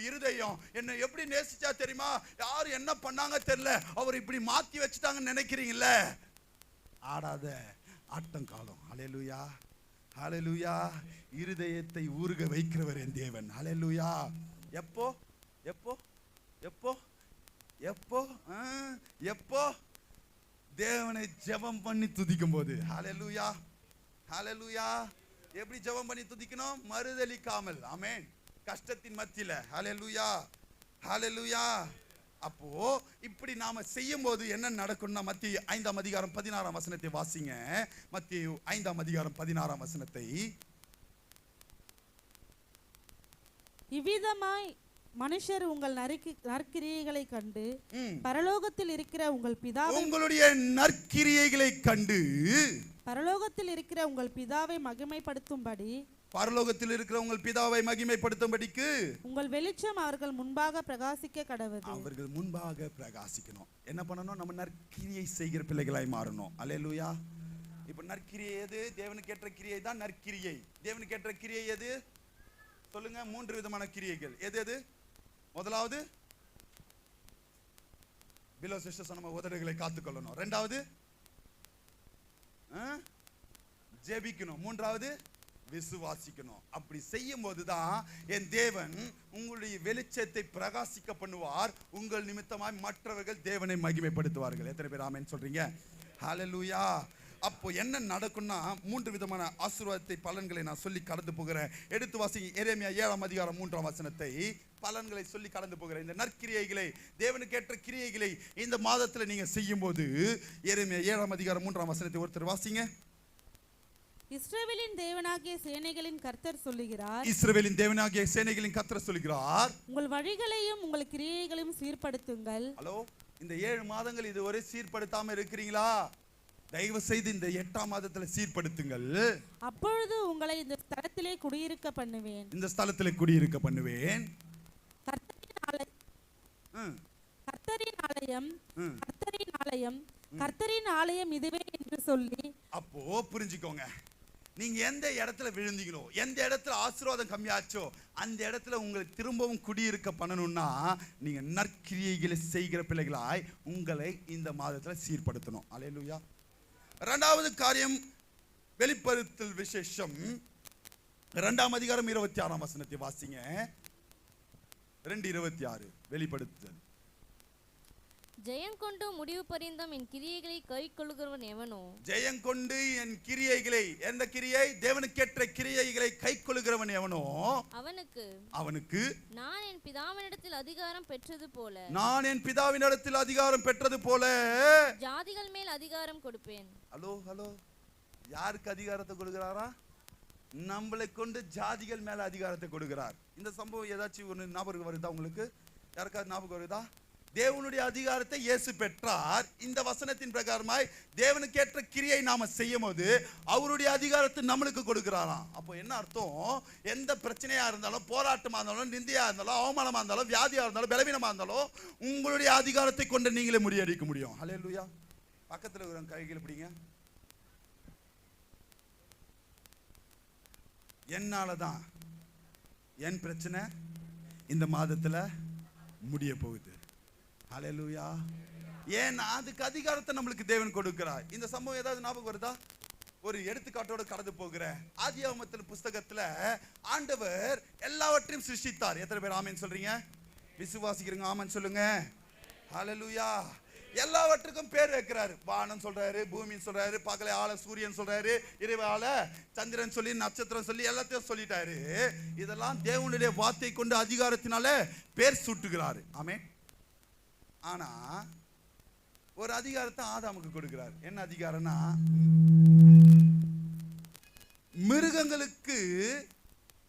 இருதயம். என்ன எப்படி நேசிச்சா தெரியுமா? யாரு என்ன பண்ணாங்க தெரியல, அவர் இப்படி மாத்தி வச்சுட்டாங்கன்னு நினைக்கிறீங்கல்ல, ஆடாத ஆட்டம் காலம். ஹல்லேலூயா, ஹல்லேலூயா. இருதயத்தை ஊறுக வைக்கிறவர் என் தேவன். ஹல்லேலூயா. எப்போ எப்போ எப்போ எப்போ எப்போ தேவனை ஜெபம் பண்ணி துதிக்கும் போது. ஹல்லேலூயா, ஹல்லேலூயா. எப்படி ஜெபம் பண்ணி துதிக்கணும்? மறுதலிக்காமல். ஆமென். கஷ்டத்தின் மத்தியில. ஹல்லேலூயா, ஹல்லேலூயா. அப்போ இப்படி நாம செய்யும் போது என்ன நடக்கும்னா, மத்தேயு 5ஆம் அதிகாரம் 16ஆம் வசனத்தை வாசிங்க. மத்தேயு 5ஆம் அதிகாரம் 16ஆம் வசனத்தை. இவ்விதமாய் மனுஷர் உங்கள் நற்கிரியைகளை கண்டு பரலோகத்தில் இருக்கிற உங்கள் பிதாவை, உங்களுடைய நற்கிரியைகளை கண்டு பரலோகத்தில் இருக்கிற உங்கள் பிதாவை மகிமைப்படுத்தும்படி, பரலோகத்தில் இருக்கிற உங்கள் பிதாவை மகிமைப்படுத்தும்படிக்கு உங்கள் வெளிச்சம் அவர்கள் முன்பாக பிரகாசிக்க கடவுது. அவர்கள் முன்பாக பிரகாசிக்கணும். என்ன பண்ணணும்? நம்ம நற்கிரியை செய்கிற பிள்ளைகளாய் மாறணும். அல்லேலூயா. இப்ப நற்கிரியை எது? தேவனுக்கு ஏற்ற கிரியை தான் நற்கிரியை. தேவனுக்கு ஏற்ற கிரியை எது சொல்லுங்க? 3 விதமான கிரியைகள். எது எது? முதலாவது பிலோ சிஸ்டர்ஸ் நம்ம உதடுகளை காத்துக்கொள்ளணும். இரண்டாவது ஜெபிக்கணும். மூன்றாவது விசுவாசிக்கணும். அப்படி செய்யும் போதுதான் என் தேவன் உங்களுடைய வெளிச்சத்தை பிரகாசிக்க பண்ணுவார். உங்கள் நிமித்தமாய் மற்றவர்கள் தேவனை மகிமைப்படுத்துவார்கள். எத்தனை பேர் ஆமென் சொல்றீங்க? ஹல்லேலூயா. அப்போ என்ன நடக்கும்னா, 3 விதமான ஆசீர்வாதத்தை பலன்களை நான் சொல்லி கடந்து போகிறேன். எடுத்து வாசிங்க எரேமியா 7ஆம் அதிகாரம் 3ஆம் வசனத்தை. பலன்களை சொல்லி கடந்து போகிறேன். இந்த நற்கிரியைகளை, தேவனுக்கு ஏற்ற கிரியைகளை இந்த மாதத்தில் நீங்க செய்யும் போது எரேமியா 7ஆம் அதிகாரம் 3ஆம் வசனத்தை ஒருத்தர் வாசிங்க. இஸ்ரவேலின் தேவனாகிய சேனைகளின் கர்த்தர் சொல்லுகிறார், இஸ்ரவேலின் தேவனாகிய சேனைகளின் கர்த்தர் சொல்லுகிறார், உங்கள் வழிகளையும் உங்கள் கிரியைகளையும் சீர்படுத்துங்கள். ஹலோ, இந்த 7 மாதங்கள் இதுவரை சீர்படுத்தாம இருக்கிறீங்களா? தயவு செய்து இந்த 8ஆம் மாதத்துல சீர்படுத்துங்கள். அப்பொழுது உங்களை இந்த ஸ்தலத்திலே குடியிருக்க பண்ணுவேன். இந்த ஸ்தலத்திலே குடியிருக்க பண்ணுவேன். கர்த்தரின் ஆலயம் இதுவே என்று சொல்லி. அப்போ புரிஞ்சுக்கோங்க, நீங்க எந்த இடத்துல விழுந்தீங்களோ, எந்த இடத்துல ஆசீர்வாதம் கம்மியாச்சோ, அந்த இடத்துல உங்களை திரும்பவும் குடியிருக்க பண்ணணும்னா நீங்க நற்கிரியைகளை செய்கிற பிள்ளைகளாய் உங்களை இந்த மாதத்துல சீர்படுத்தணும். அல்லேலூயா. இரண்டாவது காரியம், வெளிப்படுத்தல் விசேஷம் 2ஆம் அதிகாரம் 26ஆம் வசனத்தை வாசிங்க. 2:26 வெளிப்படுத்தல். ஜெயங்கொண்டு முடிவு பரியந்தம் என் கிரியைகளை கைக்கொள்கிறவன் எவனோ, ஜெயங்கொண்டு என் கிரியைகளை, எந்த கிரியை? தேவனுக்கேற்ற கிரியைகளை கைக்கொள்கிறவன் எவனோ அவனுக்கு நான் என் பிதாவினிடத்தில் அதிகாரம் பெற்றது போல, நான் என் பிதாவினிடத்தில் அதிகாரம் பெற்றது போல ஜாதிகள் மேல் அதிகாரம் கொடுப்பேன். ஹலோ, யாருக்கு அதிகாரத்தை கொடுக்கிறாரா? நம்மளை கொண்டு ஜாதிகள் மேல அதிகாரத்தை கொடுக்கிறார். இந்த சம்பவம் ஏதாச்சும் ஒன்று ஞாபகம் வருதா உங்களுக்கு? யாருக்காவது ஞாபகம் வருதா? தேவனுடைய அதிகாரத்தை இயேசு பெற்றார். இந்த வசனத்தின் பிரகாரமாய் தேவனுக்கேற்ற கிரியை நாம செய்யும் போது அவருடைய அதிகாரத்தை நம்மளுக்கு கொடுக்கிறாராம். அப்போ என்ன அர்த்தம்? எந்த பிரச்சனையா இருந்தாலும், போராட்டமா இருந்தாலும், நிந்தையா இருந்தாலும், அவமானமா இருந்தாலும், வியாதியா இருந்தாலும், பலவீனமா இருந்தாலும், உங்களுடைய அதிகாரத்தை கொண்டு நீங்களே முறியடிக்க முடியும். அல்லேலூயா. பக்கத்துல இருக்கிற கைகளை பிடிங்க. என்னாலதான் என் பிரச்சனை இந்த மாதத்துல முடிய போகுது. ஹல்லேலூயா. ஏன்? அதுக்கு அதிகாரத்தை நம்மளுக்கு தேவன் கொடுக்கிறார். இந்த சம்பவம் ஏதாவது ஞாபகம் வருதா? ஒரு எடுத்துக்காட்டோட கடந்து போகிறேன். ஆதியாகமத்தின் புஸ்தகத்துல ஆண்டவர் எல்லாவற்றையும் சிருஷ்டித்தார். எத்தனை பேர் ஆமென் சொல்றீங்க? விசுவாசிக்கிறீங்க? ஆமென் சொல்லுங்க. ஹல்லேலூயா. எல்லாவற்றுக்கும் பேர் வைக்கிறாரு. வானம் சொல்றாரு, பூமின்னு சொல்றாரு, பகலை ஆள சூரியன் சொல்றாரு, இரவு ஆள சந்திரன் சொல்லி, நட்சத்திரம் சொல்லி, எல்லாத்தையும் சொல்லிட்டாரு. இதெல்லாம் தேவனுடைய வார்த்தை கொண்டு அதிகாரத்தினால பேர் சூட்டுகிறாரு. ஆமென். ஆனா ஒரு அதிகாரத்தை ஆதாமுக்கு கொடுக்கிறார். என்ன அதிகாரம்னா, மிருகங்களுக்கு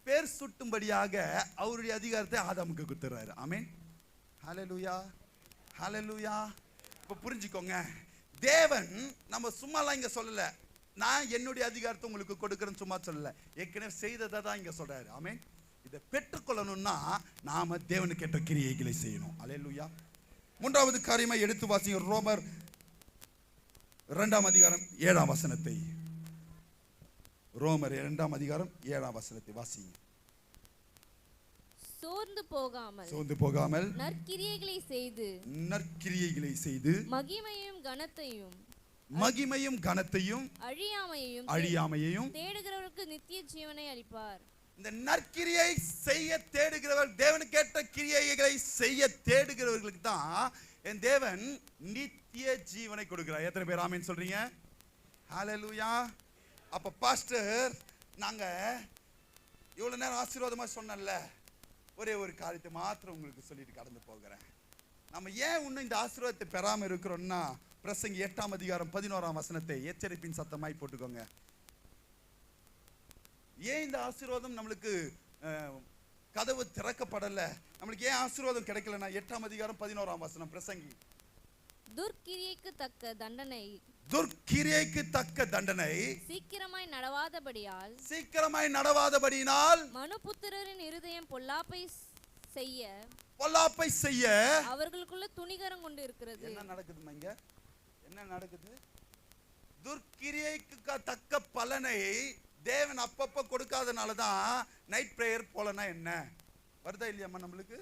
பேர் சுட்டும்படியாக அவருடைய அதிகாரத்தை ஆதாமுக்கு கொடுத்துறாரு. ஆமென். ஹல்லேலூயா. ஹல்லேலூயா. இப்ப புரிஞ்சுக்கோங்க, தேவன் நம்ம சும்மாலாம் இங்க சொல்லல, நான் என்னுடைய அதிகாரத்தை உங்களுக்கு கொடுக்கிறேன்னு சும்மா சொல்லல, ஏற்கனவே செய்ததை தான் இங்க சொல்றாரு. ஆமென். இதை பெற்றுக்கொள்ளணும்னா நாம தேவனுக்கு ஏற்ற கிரியைகளை செய்யணும். அல்லேலூயா. மூன்றாவது காரியமா எடுத்து வாசிங்க. ரோமர் 2ஆம் அதிகாரம் 7ஆம் வசனத்தை. ரோமர் 2ஆம் அதிகாரம் 7ஆம் வசனத்தை வாசிங்க. சோர்ந்து போகாமல் நற்கிரியைகளை செய்து மகிமையும் கனத்தையும் அழியாமையையும் தேடுகிறவர்களுக்கு நித்திய ஜீவனை அளிப்பார். இந்த நற்கிரியை செய்ய தேடுகிறவர், தேவனுக்கேற்ற கிரியைகளை செய்ய தேடுகிறவர்களுக்கு தான் என் தேவன் நித்திய ஜீவனை கொடுக்கிறார். எத்தனை பேர் ஆமென் சொல்றீங்க? ஹல்லேலூயா. அப்ப பாஸ்டர், நாங்க இவ்வளவு நேரம் ஆசீர்வாதமா சொன்னல, ஒரே ஒரு காரியத்தை மாத்திரம் உங்களுக்கு சொல்லிட்டு கடந்து போகிறேன். நம்ம ஏன் இன்னும் இந்த ஆசீர்வாதத்தை பெறாம இருக்கிறோம்னா, பிரசங்கி 8ஆம் அதிகாரம் 11ஆம் வசனத்தை எச்சரிப்பின் சத்தமாய் போட்டுக்கோங்க. ஏன் இந்த ஆசீர்வாதம் நம்மளுக்கு கதவு திறக்கப்படல, நம்மளுக்கு ஏன் ஆசீர்வாதம் கிடைக்கலனா, 8ஆம் அதிகாரம் 11ஆம் வசனம் பிரசங்கி. துர்க்கிரியைக்கு தக்க தண்டனை சீக்கிரமாய் நடவாதபடியால் மனுபுத்திரரின் இருதயம் பொல்லாப்பை செய்ய அவர்களுக்குள்ள துணிகரம் கொண்டு இருக்கிறது. என்ன நடக்குதுமா இங்க? என்ன நடக்குது? துர்க்கிரியைக்கு தக்க பலனை தேவன் அப்பப்ப கொடுக்காதனால தான் நைட் பிரேயர் போலனா என்ன வருதா இல்லையாம்மா? நம்மளுக்கு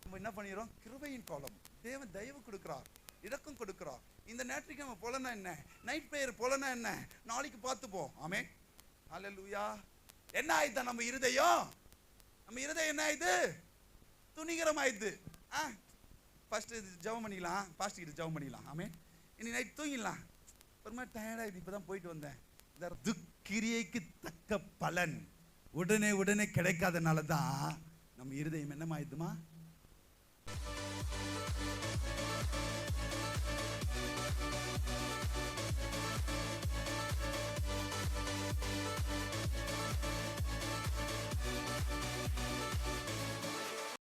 நம்ம என்ன பண்ணிடுறோம்? கிருபையின் காலம். தேவன் தயவு கொடுக்கிறார், இரக்கம் கொடுக்கிறார். இந்த ஞாயிற்றுக்கிழமை போலனா என்ன, நைட் பிரேயர் போலனா என்ன, நாளைக்கு பார்த்துப்போம். ஆமென். ஹல்லேலூயா. என்ன ஆயிடுதா நம்ம இருதயம்? நம்ம இருதயம் என்ன ஆயிடுது? துணிகரம் ஆயிடுது. ஃபர்ஸ்ட் ஜெபம் பண்ணிக்கலாம், பாஸ்ட் கிட்ட ஜெபம் பண்ணிக்கலாம். ஆமென். இனி நைட் தூங்கிடலாம், ஒரு மாதிரி டயர்டாயிடுது, இப்பதான் போயிட்டு வந்தேன். துக்கிரியைக்கு தக்க பலன் உடனே கிடைக்காதனால தான் நம்ம இருதயம் என்னமாயிடுதுமா?